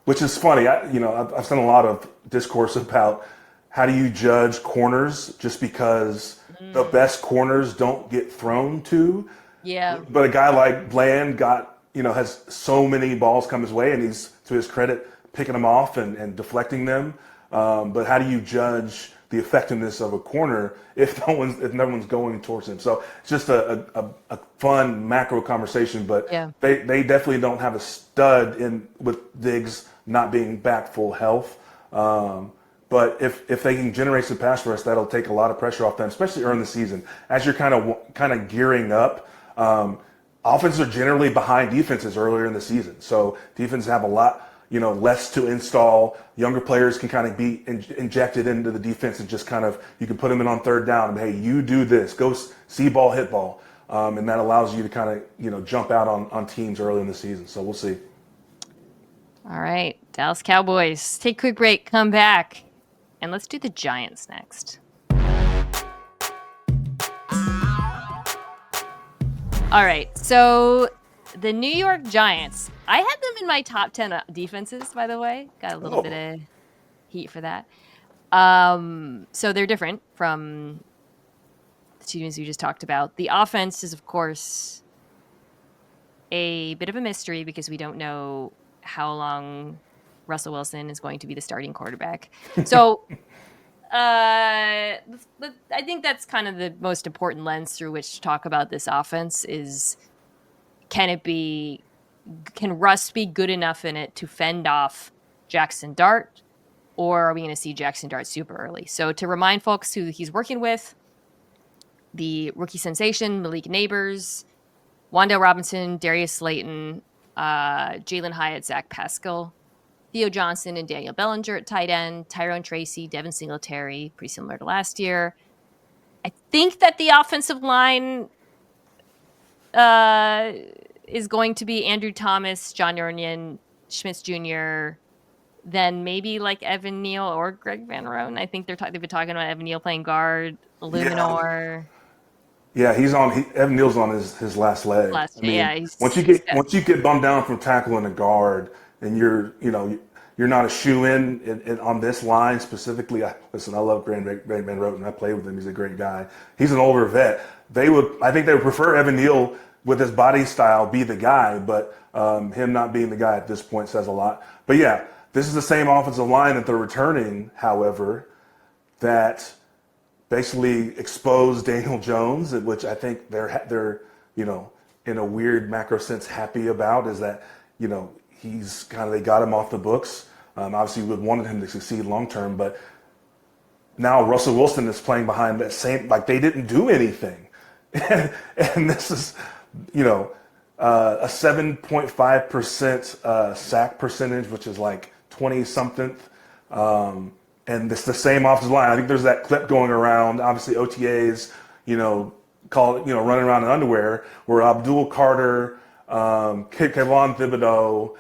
which is funny. I've seen a lot of discourse about how do you judge corners just because the best corners don't get thrown to. Yeah. But a guy like Bland has so many balls come his way, and he's, to his credit, picking them off and deflecting them. But how do you judge the effectiveness of a corner if no one's going towards him. So it's just a fun macro conversation, but Yeah. they definitely don't have a stud in with Diggs not being back full health. But if they can generate some pass rush, that'll take a lot of pressure off them, especially early in the season. As you're kind of gearing up, offenses are generally behind defenses earlier in the season. So defenses have a lot, less to install. Younger players can kind of be injected into the defense and just kind of, you can put them in on third down and, hey, you do this, go see ball, hit ball. And that allows you to kind of, jump out on teams early in the season. So we'll see. All right. Dallas Cowboys. Take a quick break, come back, and let's do the Giants next. All right. So the New York Giants, I had them in my top 10 defenses, by the way. Got a little bit of heat for that. So they're different from the teams we just talked about. The offense is, of course, a bit of a mystery because we don't know how long Russell Wilson is going to be the starting quarterback. So I think that's kind of the most important lens through which to talk about this offense is, can Russ be good enough in it to fend off Jackson Dart, or are we going to see Jackson Dart super early? So to remind folks who he's working with, the rookie sensation, Malik Neighbors, Wan'Dale Robinson, Darius Slayton, Jalen Hyatt, Zach Pascal, Theo Johnson, and Daniel Bellinger at tight end, Tyrone Tracy, Devin Singletary, pretty similar to last year. I think that the offensive line is going to be Andrew Thomas, John Jordan, Schmitz Jr., then maybe like Evan Neal or Greg Van Roten. I think they've been talking about Evan Neal playing guard, Illuminor. Yeah, Evan Neal's on his last leg. Last year, yeah. Once you get bumped down from tackling a guard, and you're not a shoe-in on this line specifically. I love Greg Van Roten. I played with him. He's a great guy. He's an older vet. I think they would prefer Evan Neal with his body style be the guy, but him not being the guy at this point says a lot. But yeah, this is the same offensive line that they're returning, however, that basically exposed Daniel Jones, which I think they're in a weird macro sense happy about, is that they got him off the books. Obviously, we wanted him to succeed long term, but now Russell Wilson is playing behind that same, like they didn't do anything, and this is a 7.5% sack percentage, which is like 20 something. And it's the same offensive line. I think there's that clip going around. Obviously, OTAs, running around in underwear, where Abdul Carter, Kayvon Thibodeau,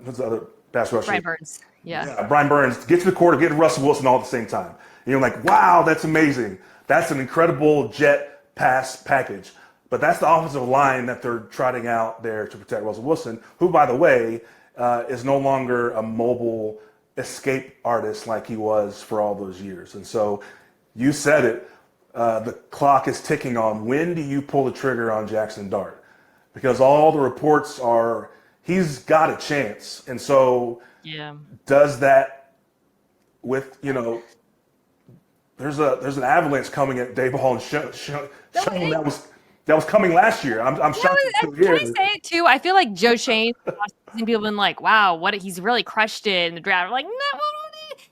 who's the other pass rusher? Brian Burns. Yeah, Brian Burns. Get to the quarter, get to Russell Wilson all at the same time. And you're like, wow, that's amazing. That's an incredible jet pass package. But that's the offensive line that they're trotting out there to protect Russell Wilson, who, by the way, is no longer a mobile escape artist like he was for all those years. And so you said it, the clock is ticking on when do you pull the trigger on Jackson Dart? Because all the reports are he's got a chance. And so does that with, there's an avalanche coming at Daboll and showing that was coming last year. I'm shocked. Can I say it too? I feel like Joe Shane, people have been like, wow, he's really crushed it in the draft. I'm like, no,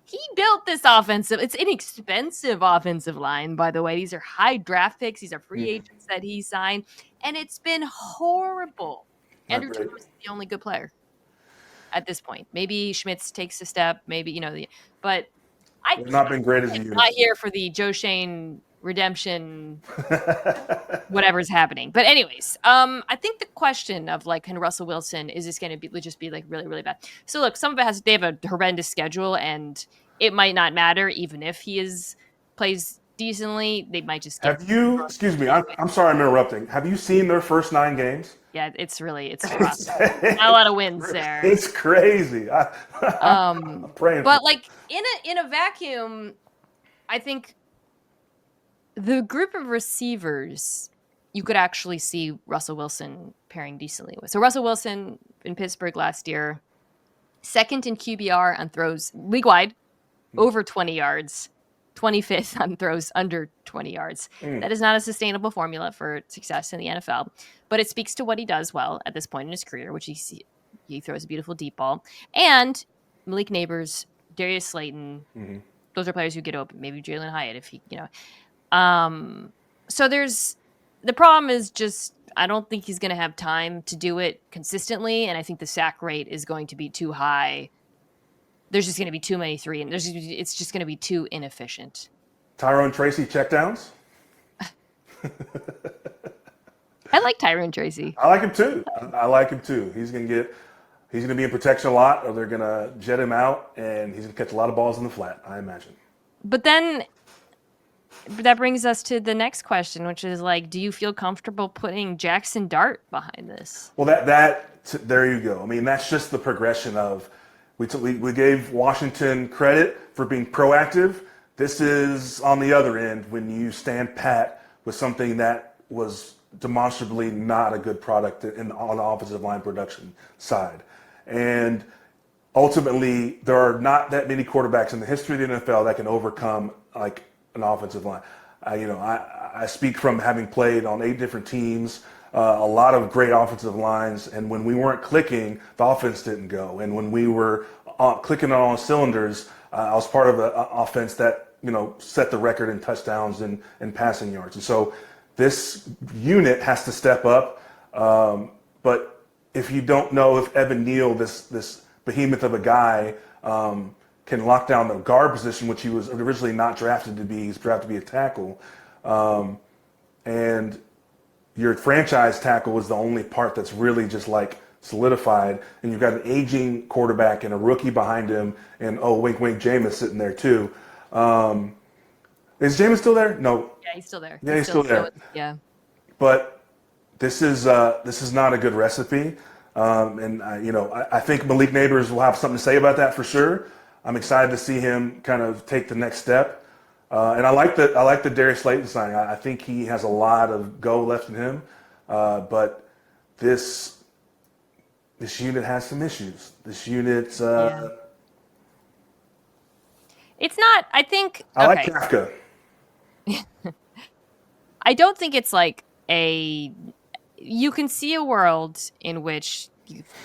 he built this offensive. It's inexpensive offensive line, by the way. These are high draft picks. These are free agents that he signed. And it's been horrible. Andrew Thomas is the only good player at this point. Maybe Schmitz takes a step, maybe, but They've not been great as a unit. Not here for the Joe Shane redemption, whatever's happening. But anyways, I think the question of like, can Russell Wilson, is this going to just be like really, really bad? So look, some of it they have a horrendous schedule and it might not matter even if he plays decently. They might just get. Excuse me, I'm sorry I'm interrupting. Have you seen their first 9 games? Yeah, it's rough. Not a lot of wins there. It's crazy. I'm praying. But like in a vacuum, I think the group of receivers you could actually see Russell Wilson pairing decently with. So Russell Wilson in Pittsburgh last year, second in QBR on throws league-wide over 20 yards, 25th on throws under 20 yards. That is not a sustainable formula for success in the NFL, but it speaks to what he does well at this point in his career, which he throws a beautiful deep ball. And Malik Neighbors, Darius Slayton, those are players who get open. Maybe Jalen Hyatt if he, So the problem is just I don't think he's going to have time to do it consistently, and I think the sack rate is going to be too high. There's just going to be too many three, and it's just going to be too inefficient. Tyrone Tracy checkdowns. I like Tyrone Tracy. I like him too. He's going to be in protection a lot, or they're going to jet him out, and he's going to catch a lot of balls in the flat, I imagine. But then that brings us to the next question, which is like, do you feel comfortable putting Jackson Dart behind this? Well, there you go. I mean, that's just the progression of we gave Washington credit for being proactive. This is on the other end when you stand pat with something that was demonstrably not a good product on the offensive line production side. And ultimately, there are not that many quarterbacks in the history of the NFL that can overcome like an offensive line. I speak from having played on 8 different teams, a lot of great offensive lines, and when we weren't clicking, the offense didn't go. And when we were clicking on all cylinders, I was part of an offense that set the record in touchdowns and passing yards. And so this unit has to step up. But if you don't know if Evan Neal, this behemoth of a guy, can lock down the guard position, which he was originally not drafted to be. He's drafted to be a tackle. And your franchise tackle is the only part that's really just like solidified. And you've got an aging quarterback and a rookie behind him. And, wink, wink, Jameis sitting there too. Is Jameis still there? No. Yeah, he's still there. Yeah, he's still there. Yeah. But this is not a good recipe. And I think Malik Neighbors will have something to say about that for sure. I'm excited to see him kind of take the next step, and I like the Darius Slayton signing. I think he has a lot of go left in him, but this unit has some issues. This unit, it's not. I think I like Kafka. I don't think it's like you can see a world in which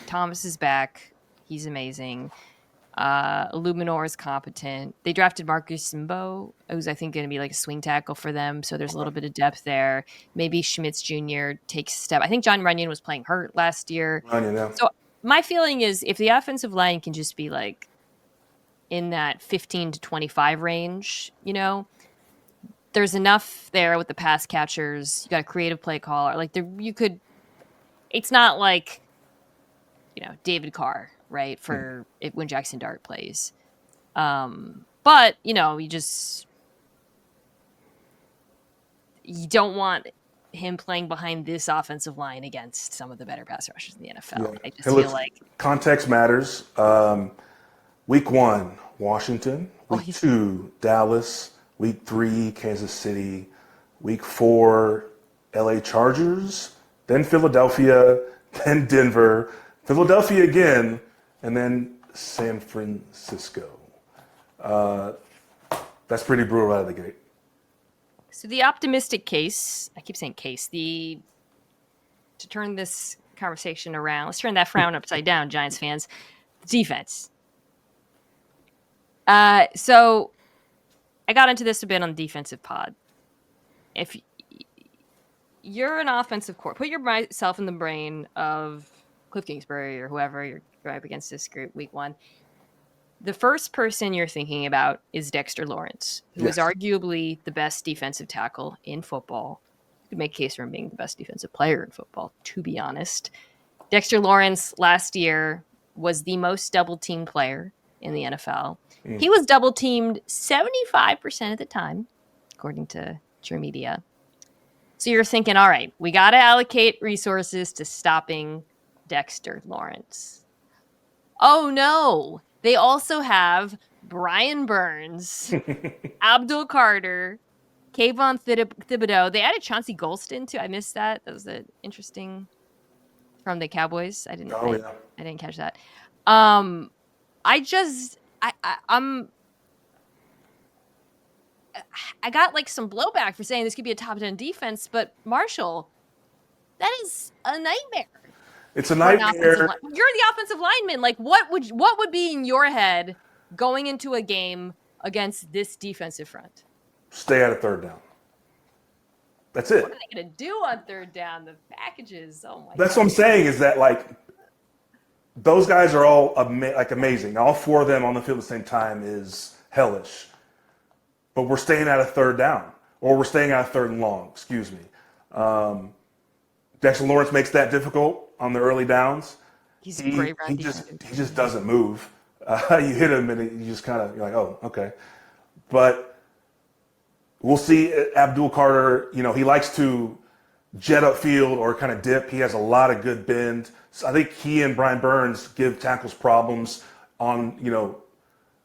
Thomas is back. He's amazing. Illuminor is competent. They drafted Marcus Simbo, who's I think going to be like a swing tackle for them. So there's a little bit of depth there. Maybe Schmitz Jr. takes a step. I think John Runyon was playing hurt last year. So my feeling is if the offensive line can just be like in that 15 to 25 range, there's enough there with the pass catchers. You got a creative play caller. Like it's not like, David Carr. Right, for when Jackson Dart plays. But, you don't want him playing behind this offensive line against some of the better pass rushers in the NFL. Yeah. I just feel like context matters. Week 1, Washington. Week 2, Dallas. Week 3, Kansas City. Week 4, LA Chargers. Then Philadelphia. Then Denver. Philadelphia again. And then San Francisco. That's pretty brutal out of the gate. So the optimistic case, I keep saying case, to turn this conversation around, let's turn that frown upside down, Giants fans. Defense. So I got into this a bit on the defensive pod. If you're an offensive core, put yourself in the brain of Cliff Kingsbury or whoever you're up against this group week 1. The first person you're thinking about is Dexter Lawrence, who is arguably the best defensive tackle in football. You could make a case for him being the best defensive player in football, to be honest. Dexter Lawrence last year was the most double-teamed player in the NFL. He was double-teamed 75% of the time, according to True Media. So you're thinking, all right, we got to allocate resources to stopping Dexter Lawrence. Oh no, they also have Brian Burns, Abdul Carter, Kayvon Thibodeau. They added Chauncey Golston too. I missed that. That was interesting from the Cowboys. I didn't catch that. I got like some blowback for saying this could be a top 10 defense, but Marshall, that is a nightmare. It's a For an nightmare. offensive line. You're the offensive lineman. Like, what would be in your head going into a game against this defensive front? Stay at a third down. That's it. What are they going to do on third down? The packages. Oh my. That's what I'm saying is that like those guys are all amazing. All four of them on the field at the same time is hellish. But we're staying at a third down, or we're staying at a third and long. Excuse me. Dexter Lawrence makes that difficult on the early downs. He's a great run he just doesn't move. You hit him and you just kind of, you're like, oh, okay. But we'll see Abdul Carter, he likes to jet upfield or kind of dip. He has a lot of good bend. So I think he and Brian Burns give tackles problems on,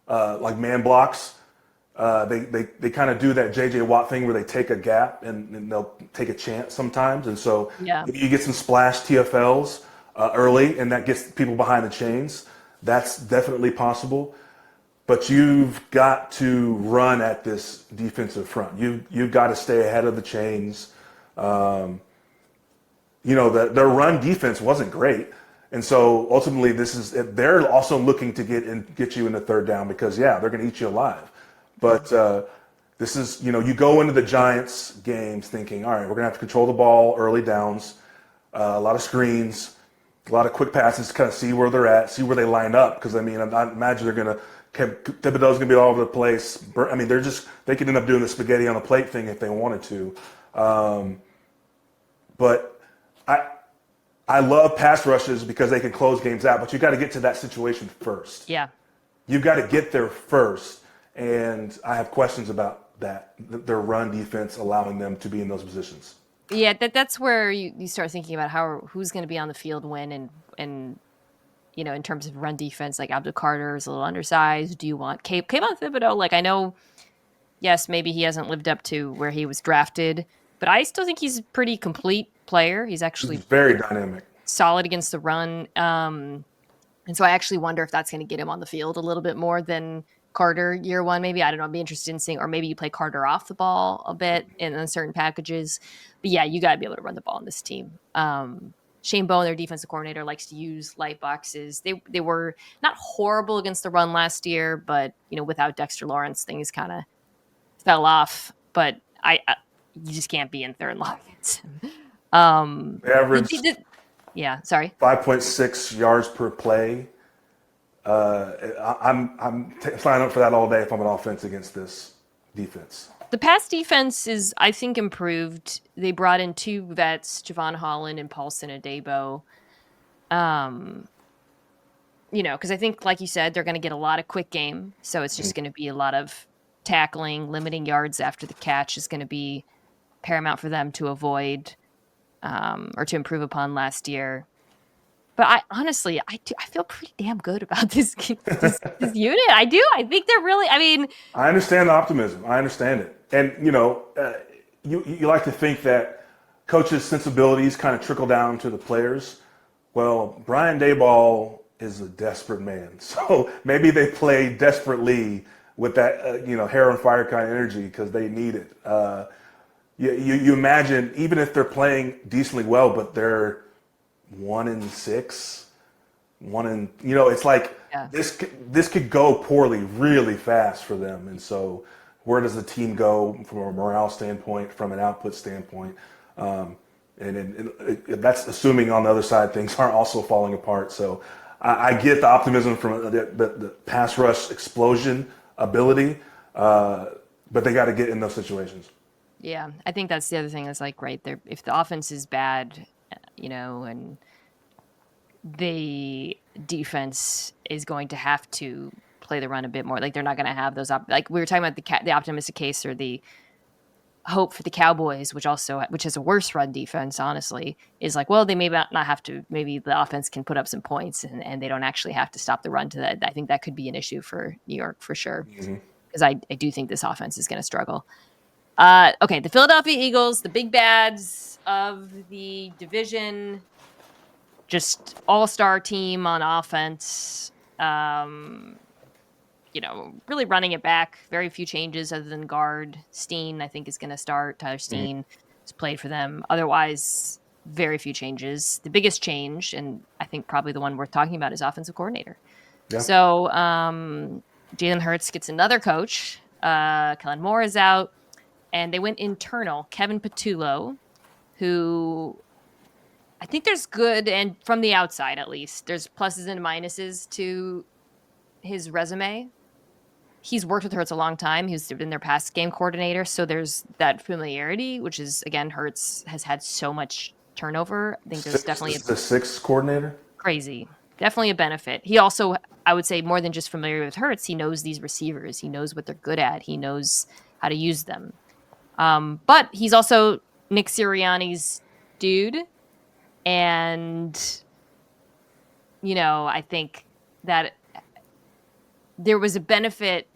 like man blocks. They kind of do that J.J. Watt thing where they take a gap and they'll take a chance sometimes. And so you get some splash TFLs early, and that gets people behind the chains. That's definitely possible. But you've got to run at this defensive front. You've got to stay ahead of the chains. Their run defense wasn't great. And so ultimately they're also looking to get you in the third down because, they're going to eat you alive. But this is, you go into the Giants games thinking, all right, we're going to have to control the ball early downs, a lot of screens, a lot of quick passes to kind of see where they're at, see where they line up. Because, I imagine they're going to – Thibodeau's going to be all over the place. They could end up doing the spaghetti on a plate thing if they wanted to. But I love pass rushes because they can close games out, but you got to get to that situation first. Yeah. You've got to get there first. And I have questions about that, their run defense allowing them to be in those positions. Yeah, that's where you start thinking about who's going to be on the field when and in terms of run defense, like Abdul Carter is a little undersized. Do you want Kayvon Thibodeau? Like, I know, yes, maybe he hasn't lived up to where he was drafted, but I still think he's a pretty complete player. He's actually very dynamic, solid against the run. And so I actually wonder if that's going to get him on the field a little bit more than Carter year one, maybe. I don't know. I'd be interested in seeing, or maybe you play Carter off the ball a bit in certain packages. But yeah, you got to be able to run the ball in this team. Shane Bowen, their defensive coordinator, likes to use light boxes. They were not horrible against the run last year, but without Dexter Lawrence, things kind of fell off. But you just can't be in third and long. Average. Sorry. 5.6 yards per play. I'm signing up for that all day if I'm an offense against this defense. The pass defense is, I think, improved. They brought in two vets, Javon Holland and Paulson Adebo. Because I think, like you said, they're going to get a lot of quick game. So it's just going to be a lot of tackling, limiting yards after the catch is going to be paramount for them to avoid or to improve upon last year. But I feel pretty damn good about this unit. I do. I think they're really. I understand the optimism. I understand it, and you like to think that coaches' sensibilities kind of trickle down to the players. Well, Brian Daboll is a desperate man, so maybe they play desperately with that hair on fire kind of energy because they need it. You imagine even if they're playing decently well, but they're 1-6, it's like this could go poorly really fast for them. And so where does the team go from a morale standpoint, from an output standpoint? And that's assuming on the other side things aren't also falling apart. So I get the optimism from the pass rush explosion ability, but they got to get in those situations. Yeah, I think that's the other thing. Is like right there, if the offense is bad, and the defense is going to have to play the run a bit more. Like they're not going to have those like we were talking about the optimistic case or the hope for the Cowboys, which has a worse run defense, honestly, is like, well, they may not have to, maybe the offense can put up some points and they don't actually have to stop the run to that. I think that could be an issue for New York for sure. Because I do think this offense is going to struggle. Okay, the Philadelphia Eagles, the big bads of the division, just all-star team on offense. Really running it back. Very few changes other than guard. Steen, I think, is going to start. Tyler Mm-hmm. Steen has played for them. Otherwise, very few changes. The biggest change, and I think probably the one worth talking about, is offensive coordinator. Yeah. So Jalen Hurts gets another coach. Kellen Moore is out, and they went internal. Kevin Patullo, who I think there's good, and from the outside at least, there's pluses and minuses to his resume. He's worked with Hurts a long time. He's been their pass game coordinator, so there's that familiarity, which is, again, Hurts has had so much turnover. I think there's Six definitely is the sixth coordinator. definitely a benefit. He also, I would say, more than just familiar with Hurts, he knows these receivers. He knows what they're good at. He knows how to use them. But he's also Nick Sirianni's dude, and I think that there was a benefit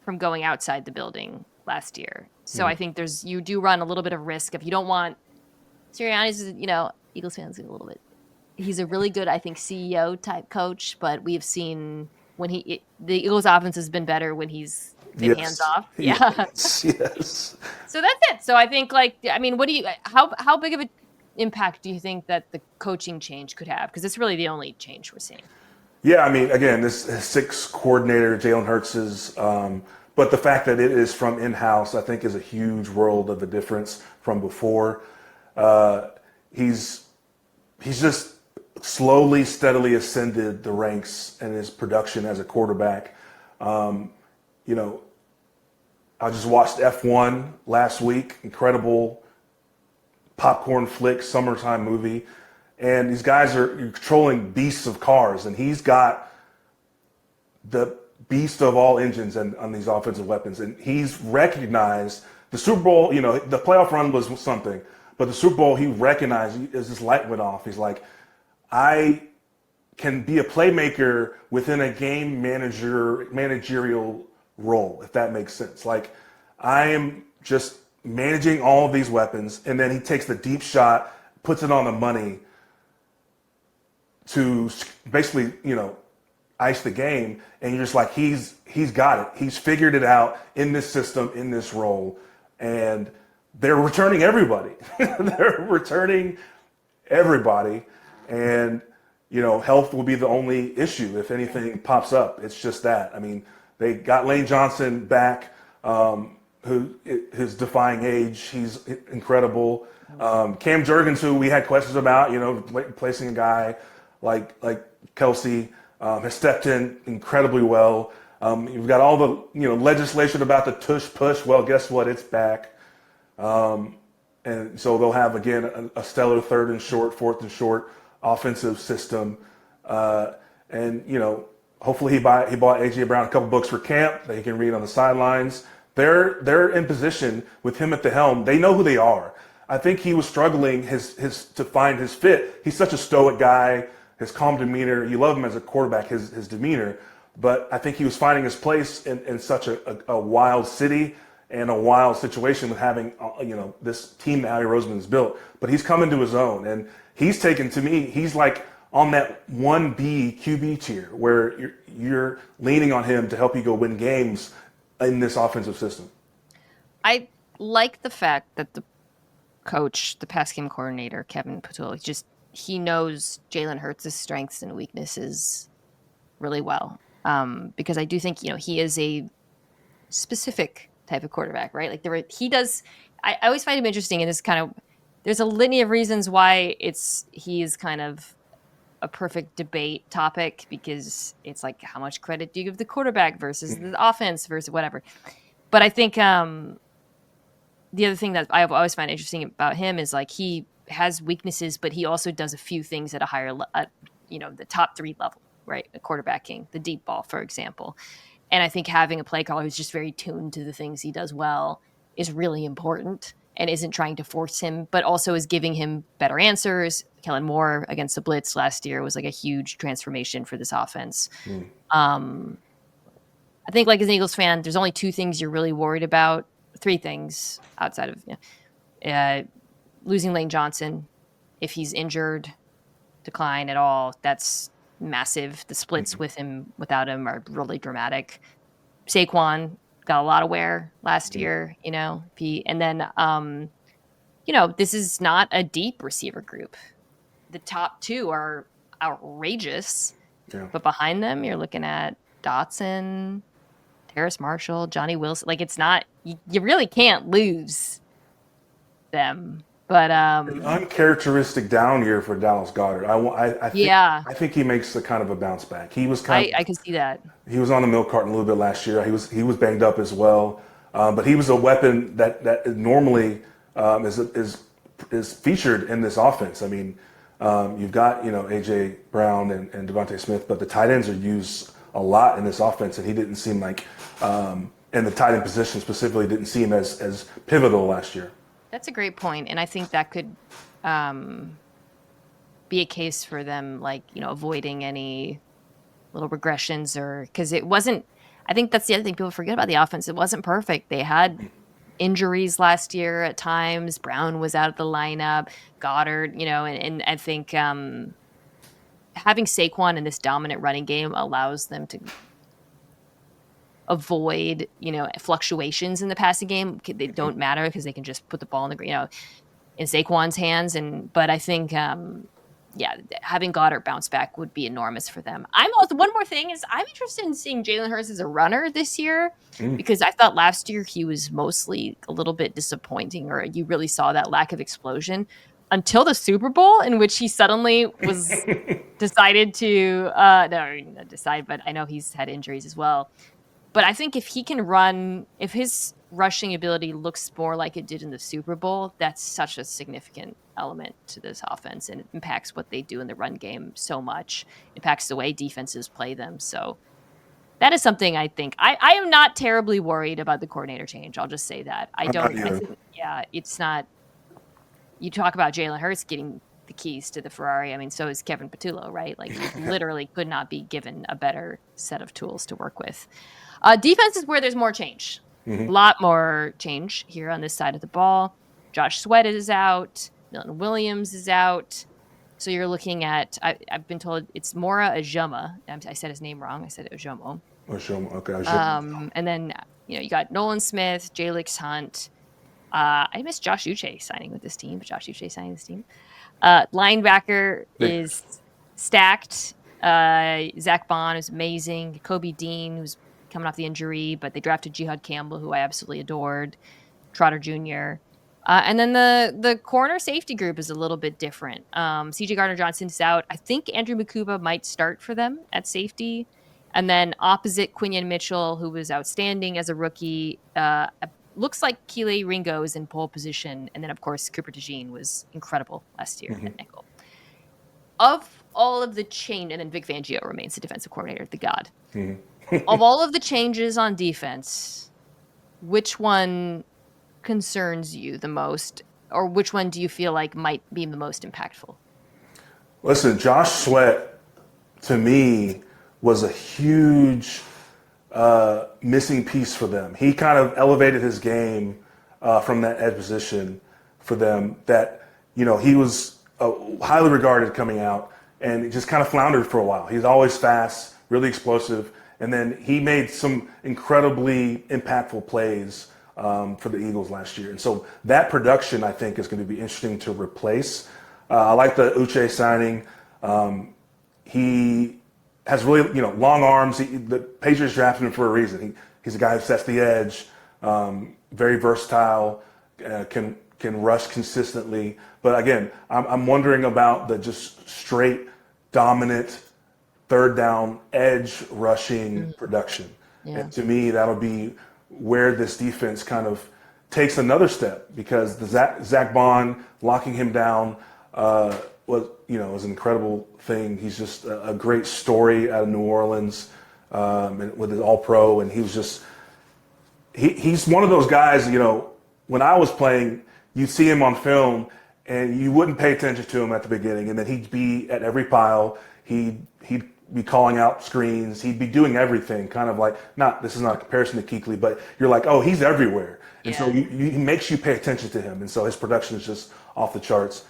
from going outside the building last year. So I think you do run a little bit of risk if you don't want Sirianni's, Eagles fans a little bit. He's a really good, I think, CEO type coach, but we've seen when the Eagles offense has been better when he's been hands off. Yeah. Yes. So that's it. So I think how big of an impact do you think that the coaching change could have? Because it's really the only change we're seeing. Yeah, I mean, again, this sixth coordinator, Jalen Hurts' but the fact that it is from in-house, I think, is a huge world of a difference from before. He's just slowly, steadily ascended the ranks in his production as a quarterback. I just watched F1 last week. Incredible popcorn flick, summertime movie. And these guys are controlling beasts of cars, and he's got the beast of all engines on these offensive weapons. And he's recognized the Super Bowl, the playoff run was something, but the Super Bowl, he recognized as his light went off. He's like, I can be a playmaker within a game managerial role, if that makes sense. Like, I am just managing all of these weapons, and then he takes the deep shot, puts it on the money to basically, ice the game, and you're just like, he's got it. He's figured it out in this system, in this role, and they're returning everybody. They're returning everybody, and health will be the only issue if anything pops up. It's just that. I mean, they got Lane Johnson back, who is defying age. He's incredible. Cam Jurgens, who we had questions about, placing a guy like Kelsey, has stepped in incredibly well. You've got all the legislation about the tush push. Well, guess what? It's back, and so they'll have again a stellar third and short, fourth and short offensive system, and hopefully he bought AJ Brown a couple books for camp that he can read on the sidelines. They're in position with him at the helm. They know who they are. I think he was struggling to find his fit. He's such a stoic guy. His calm demeanor, you love him as a quarterback, his demeanor, but I think he was finding his place in such a wild city and a wild situation with having, this team that Howie Roseman's built. But he's come into his own, and he's taken, to me, he's like on that 1B QB tier where you're leaning on him to help you go win games in this offensive system. I like the fact that the coach, the pass game coordinator, Kevin Patullo, he knows Jalen Hurts' strengths and weaknesses really well. Because I do think, he is a specific type of quarterback, right? Like he does, I always find him interesting, and this kind of, there's a litany of reasons why he is kind of a perfect debate topic, because it's like, how much credit do you give the quarterback versus the offense versus whatever. But I think the other thing that I always find interesting about him is like he has weaknesses, but he also does a few things at a higher, the top 3 level, right? The quarterbacking, the deep ball, for example. And I think having a play caller who's just very tuned to the things he does well is really important, and isn't trying to force him, but also is giving him better answers. Kellen Moore against the blitz last year was like a huge transformation for this offense. I think, like, as an Eagles fan, there's only 2 things you're really worried about. 3 things outside of losing Lane Johnson. If he's injured, decline at all, that's massive. The splits with him, without him, are really dramatic. Saquon got a lot of wear last year, and then, this is not a deep receiver group. The top two are outrageous, Yeah. but behind them, you're looking at Dotson, Terrace Marshall, Johnny Wilson. Like, it's not, you really can't lose them. But An uncharacteristic down year for Dallas Goedert. yeah, I think he makes a kind of a bounce back. He was kind I of can see that. he was on the milk carton a little bit last year. He was banged up as well, but he was a weapon that normally is featured in this offense. I mean, you've got AJ Brown and Devontae Smith, but the tight ends are used a lot in this offense, and he didn't seem like in the tight end position specifically didn't seem as pivotal last year. That's a great point, and I think that could be a case for them, like, avoiding any little regressions, or because it wasn't. I think that's the other thing people forget about the offense. It wasn't perfect. They had injuries last year at times. Brown was out of the lineup. Goddard, and I think having Saquon in this dominant running game allows them to avoid, fluctuations in the passing game. They don't matter because they can just put the ball in in Saquon's hands. But I think, having Goddard bounce back would be enormous for them. One more thing is I'm interested in seeing Jalen Hurts as a runner this year, because I thought last year he was mostly a little bit disappointing, or you really saw that lack of explosion until the Super Bowl, in which he suddenly was decided to not decide, but I know he's had injuries as well. But I think if he can run, if his rushing ability looks more like it did in the Super Bowl, that's such a significant element to this offense, and it impacts what they do in the run game so much. It impacts the way defenses play them. So that is something I think. I am not terribly worried about the coordinator change. I'll just say that. I think, it's not. You talk about Jalen Hurts getting the keys to the Ferrari. I mean, so is Kevin Patullo, right? Like, he literally could not be given a better set of tools to work with. Defense is where there's more change. A lot more change here on this side of the ball. Josh Sweat is out. Milton Williams is out. So you're looking at, I've been told it's Mora Ajuma. I said his name wrong. I said Ojomo. Ojomo, okay. And then, you got Nolan Smith, Jalix Hunt. I missed Josh Uche signing with this team, but Josh Uche signing this team. Linebacker is stacked. Zach Bond is amazing. Kobe Dean, who's coming off the injury, but they drafted Jihad Campbell, who I absolutely adored. Trotter Jr. And then the corner safety group is a little bit different. CJ Gardner-Johnson is out. I think Andrew Mukuba might start for them at safety. And then opposite Quinion Mitchell, who was outstanding as a rookie, looks like Keeley Ringo is in pole position. And then, of course, Cooper DeJean was incredible last year at nickel. Of all of the change, and then Vic Fangio remains the defensive coordinator, the god. Of all of the changes on defense, which one concerns you the most, or which one do you feel like might be the most impactful? Listen, Josh Sweat, to me, was a huge missing piece for them. He kind of elevated his game from that edge position for them, that, he was highly regarded coming out, and he just kind of floundered for a while. He's always fast, really explosive, and then he made some incredibly impactful plays for the Eagles last year. And so that production, I think, is going to be interesting to replace. I like the Uche signing. He has really, long arms. The Patriots drafted him for a reason. He's a guy who sets the edge, very versatile, can rush consistently. But again, I'm wondering about the just straight dominant third down edge rushing production. Yeah. And to me, that'll be where this defense kind of takes another step, because the Zach Bond locking him down was an incredible thing. He's just a great story out of New Orleans, and with his All-Pro, and he was just he's one of those guys. When I was playing, you'd see him on film, and you wouldn't pay attention to him at the beginning, and then he'd be at every pile. He'd be calling out screens. He'd be doing everything, kind of like, this is not a comparison to Kuechly, but you're like, oh, he's everywhere. And so he makes you pay attention to him. And so his production is just off the charts.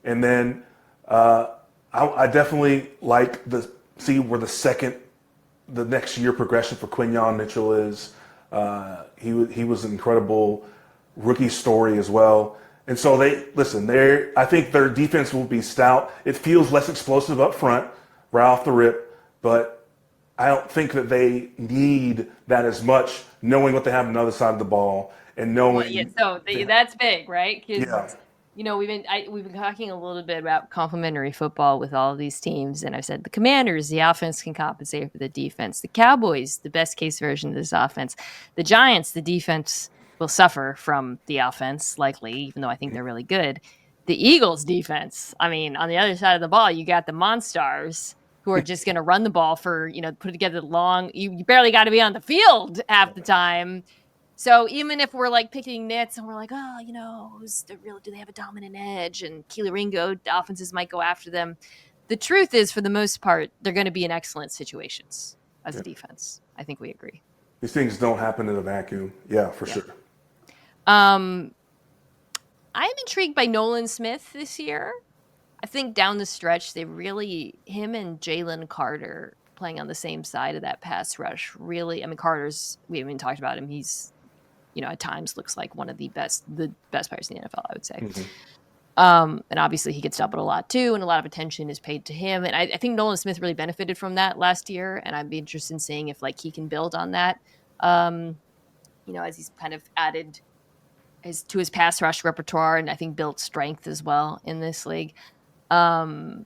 And then I definitely like the see where the next year progression for Quinyon Mitchell is. He was an incredible rookie story as well. And so I think their defense will be stout. It feels less explosive up front, right off the rip, but I don't think that they need that as much, knowing what they have on the other side of the ball and Well, yeah, knowing so that's big, right? yeah. Because we've been talking a little bit about complementary football with all of these teams, and I've said the Commanders, the offense can compensate for the defense. The Cowboys, the best case version of this offense. The Giants, the defense will suffer from the offense, likely, even though I think they're really good. The Eagles' defense, I mean, on the other side of the ball, you got the Monstars who are just going to run the ball for, put together long. You barely got to be on the field half the time. So even if we're like picking nits and we're like, do they have a dominant edge? And Keely Ringo, the offenses might go after them. The truth is, for the most part, they're going to be in excellent situations as a defense. I think we agree. These things don't happen in a vacuum. Yeah, for sure. I'm intrigued by Nolan Smith this year. I think down the stretch, him and Jalen Carter playing on the same side of that pass rush really, Carter's, we haven't even talked about him. He's, at times looks like one of the best players in the NFL, I would say. Mm-hmm. And obviously he gets doubled a lot too, and a lot of attention is paid to him. And I think Nolan Smith really benefited from that last year, and I'd be interested in seeing if he can build on that. As he's kind of added to his pass rush repertoire, and I think built strength as well in this league. So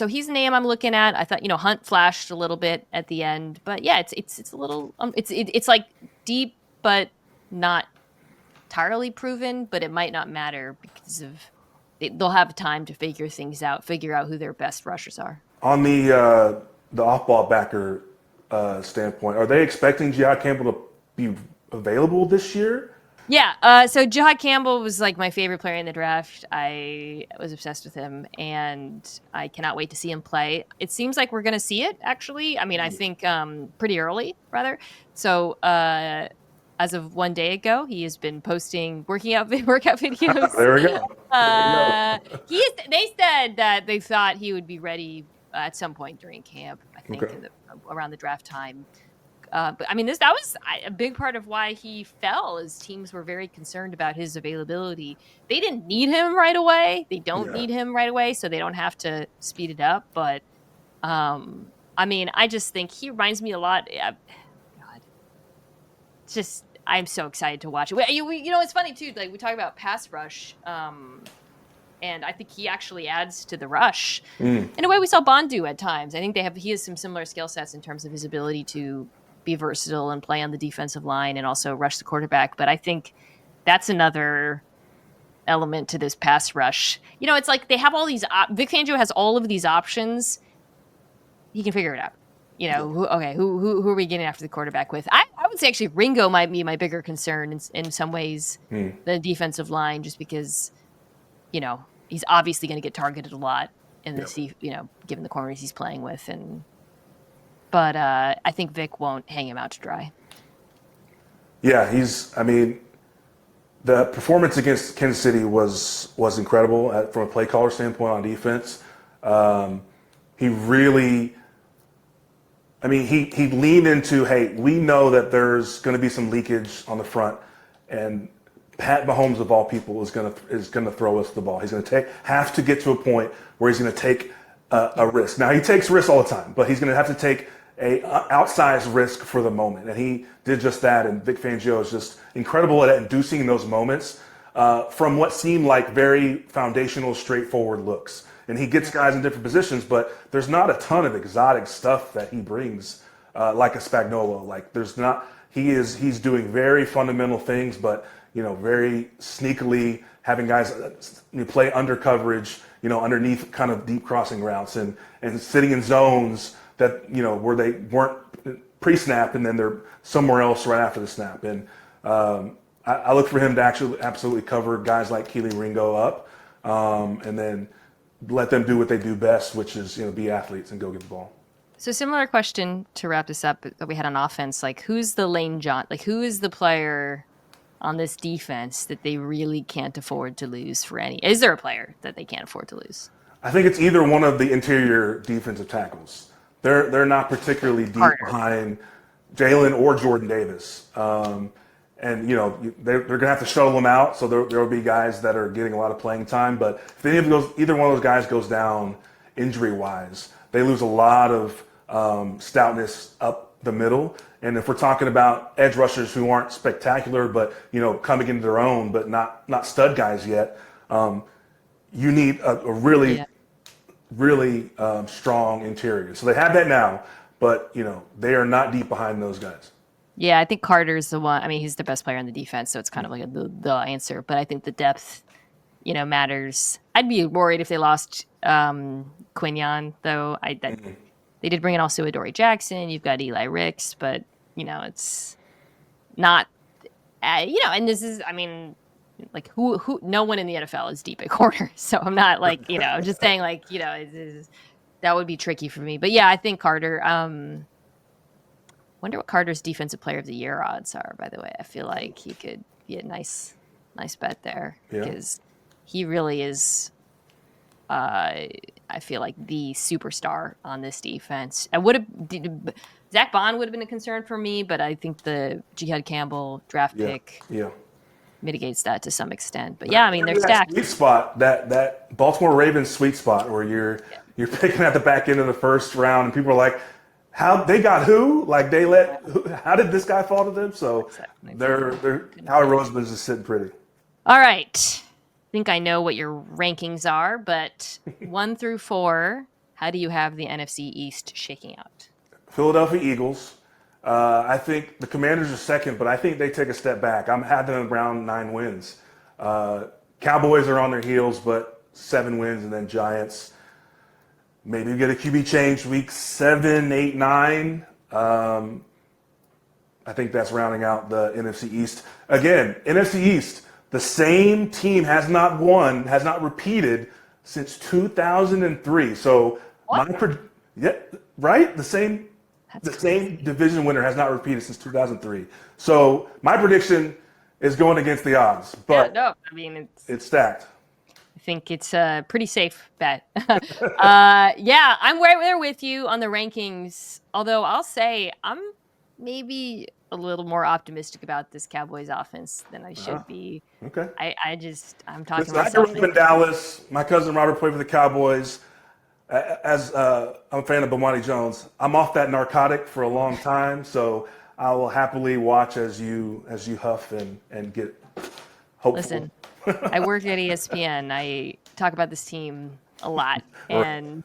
he's a name I'm looking at. I thought, Hunt flashed a little bit at the end, but yeah, it's a little, it's like deep, but not entirely proven, but it might not matter because they'll have time to figure things out, figure out who their best rushers are. On the off-ball backer standpoint, are they expecting Jihad Campbell to be available this year? Yeah, so Jihad Campbell was like my favorite player in the draft. I was obsessed with him, and I cannot wait to see him play. It seems like we're going to see it, actually. I think pretty early, rather. So as of 1 day ago, he has been posting workout videos. There we go. They said that they thought he would be ready at some point during camp, I think, around the draft time. But that was a big part of why he fell, is teams were very concerned about his availability. They didn't need him right away. They don't need him right away, so they don't have to speed it up. But, I just think he reminds me a lot. God, I'm so excited to watch it. It's funny too. Like, we talk about pass rush, and I think he actually adds to the rush in a way we saw Bond do at times. I think he has some similar skill sets in terms of his ability to be versatile and play on the defensive line and also rush the quarterback. But I think that's another element to this pass rush. It's like they have all these. Vic Fangio has all of these options. He can figure it out. Who are we getting after the quarterback with? I would say actually Ringo might be my bigger concern in some ways, the defensive line, just because, he's obviously going to get targeted a lot in the given the corners he's playing with. But I think Vic won't hang him out to dry. Yeah, the performance against Kansas City was incredible from a play caller standpoint on defense. He really, he leaned into, hey, we know that there's going to be some leakage on the front, and Pat Mahomes of all people is going to throw us the ball. He's going to have to get to a point where he's going to take a risk. Now, he takes risks all the time, but he's going to have to take a outsized risk for the moment, and he did just that. And Vic Fangio is just incredible at inducing those moments from what seemed like very foundational, straightforward looks. And he gets guys in different positions, but there's not a ton of exotic stuff that he brings, like a Spagnuolo. Like, there's not. He's doing very fundamental things, but very sneakily having guys play under coverage, underneath kind of deep crossing routes and sitting in zones that, where they weren't pre-snap and then they're somewhere else right after the snap. And I look for him to actually absolutely cover guys like Keely Ringo up, and then let them do what they do best, which is, be athletes and go get the ball. So similar question to wrap this up that we had on offense, like who's the Lane John, like who is the player on this defense that they really can't afford to lose for any? Is there a player that they can't afford to lose? I think it's either one of the interior defensive tackles. They're not particularly deep Carter. behind Jalen or Jordan Davis. And, they're going to have to shuttle them out. So there will be guys that are getting a lot of playing time. But if either one of those guys goes down injury-wise, they lose a lot of stoutness up the middle. And if we're talking about edge rushers who aren't spectacular, but, coming into their own, but not stud guys yet, you need a really, really strong interior. So they have that now, but, they are not deep behind those guys. Yeah, I think Carter's the one. I mean, he's the best player on the defense, so it's kind of like the answer. But I think the depth, matters. I'd be worried if they lost Quinion, though. They did bring in also Adoree Jackson. You've got Eli Ricks, but it's not. And this is, I mean, like who? No one in the NFL is deep at corner, so I'm not like I'm just saying like that would be tricky for me. But yeah, I think Carter. Wonder what Carter's Defensive Player of the Year odds are, by the way. I feel like he could be a nice bet there because he really is, I feel like, the superstar on this defense. Zach Bond would have been a concern for me, but I think the Jihad Campbell draft pick mitigates that to some extent. But yeah, I mean, they're stacked. Sweet spot, that Baltimore Ravens sweet spot where you're picking at the back end of the first round and people are like, how they got who? Like how did this guy fall to them? So they're Howard Roseman's just sitting pretty. All right. I think I know what your rankings are, but 1 through 4, how do you have the NFC East shaking out? Philadelphia Eagles. I think the Commanders are second, but I think they take a step back. I'm having them around 9 wins. Cowboys are on their heels, but 7 wins, and then Giants. Maybe we get a QB change week 7, 8, 9. I think that's rounding out the NFC East. Again, NFC East, the same team has not repeated since 2003. So right? The same division winner has not repeated since 2003. So my prediction is going against the odds, but it's stacked. I think it's a pretty safe bet. Yeah, I'm right there with you on the rankings. Although I'll say I'm maybe a little more optimistic about this Cowboys offense than I should be. Okay. I'm talking Listen, I grew up in Dallas. My cousin Robert played for the Cowboys. As I'm a fan of Bomani Jones, I'm off that narcotic for a long time, so I will happily watch as you huff and get hopeful. Listen, I work at ESPN. I talk about this team a lot, and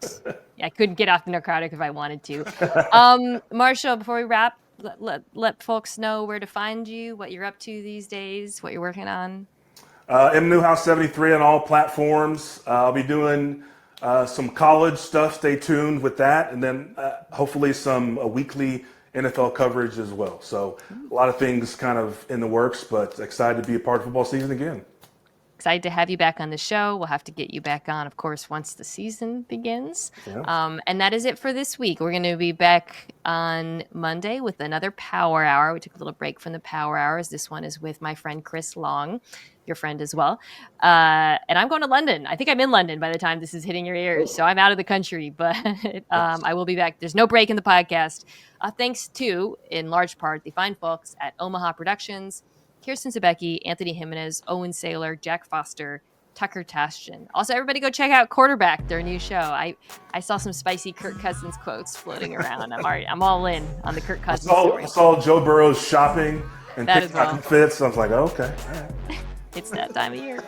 I couldn't get off the narcotic if I wanted to. Marshall, before we wrap, let folks know where to find you, what you're up to these days, what you're working on. M Newhouse 73 on all platforms. I'll be doing some college stuff. Stay tuned with that, and then hopefully some weekly NFL coverage as well. So a lot of things kind of in the works, but excited to be a part of football season again. Excited to have you back on the show. We'll have to get you back on, of course, once the season begins. Yeah. And that is it for this week. We're going to be back on Monday with another Power Hour. We took a little break from the Power Hours. This one is with my friend Chris Long, your friend as well. And I'm going to London. I think I'm in London by the time this is hitting your ears. So I'm out of the country, but I will be back. There's no break in the podcast. Thanks to, in large part, the fine folks at Omaha Productions, Kirsten Zabecki, Anthony Jimenez, Owen Saylor, Jack Foster, Tucker Tastian. Also, everybody go check out Quarterback, their new show. I saw some spicy Kirk Cousins quotes floating around. I'm all in on the Kirk Cousins story. I saw Joe Burrow's shopping and TikTok fits. I was like, oh, okay. All right. It's that time of year.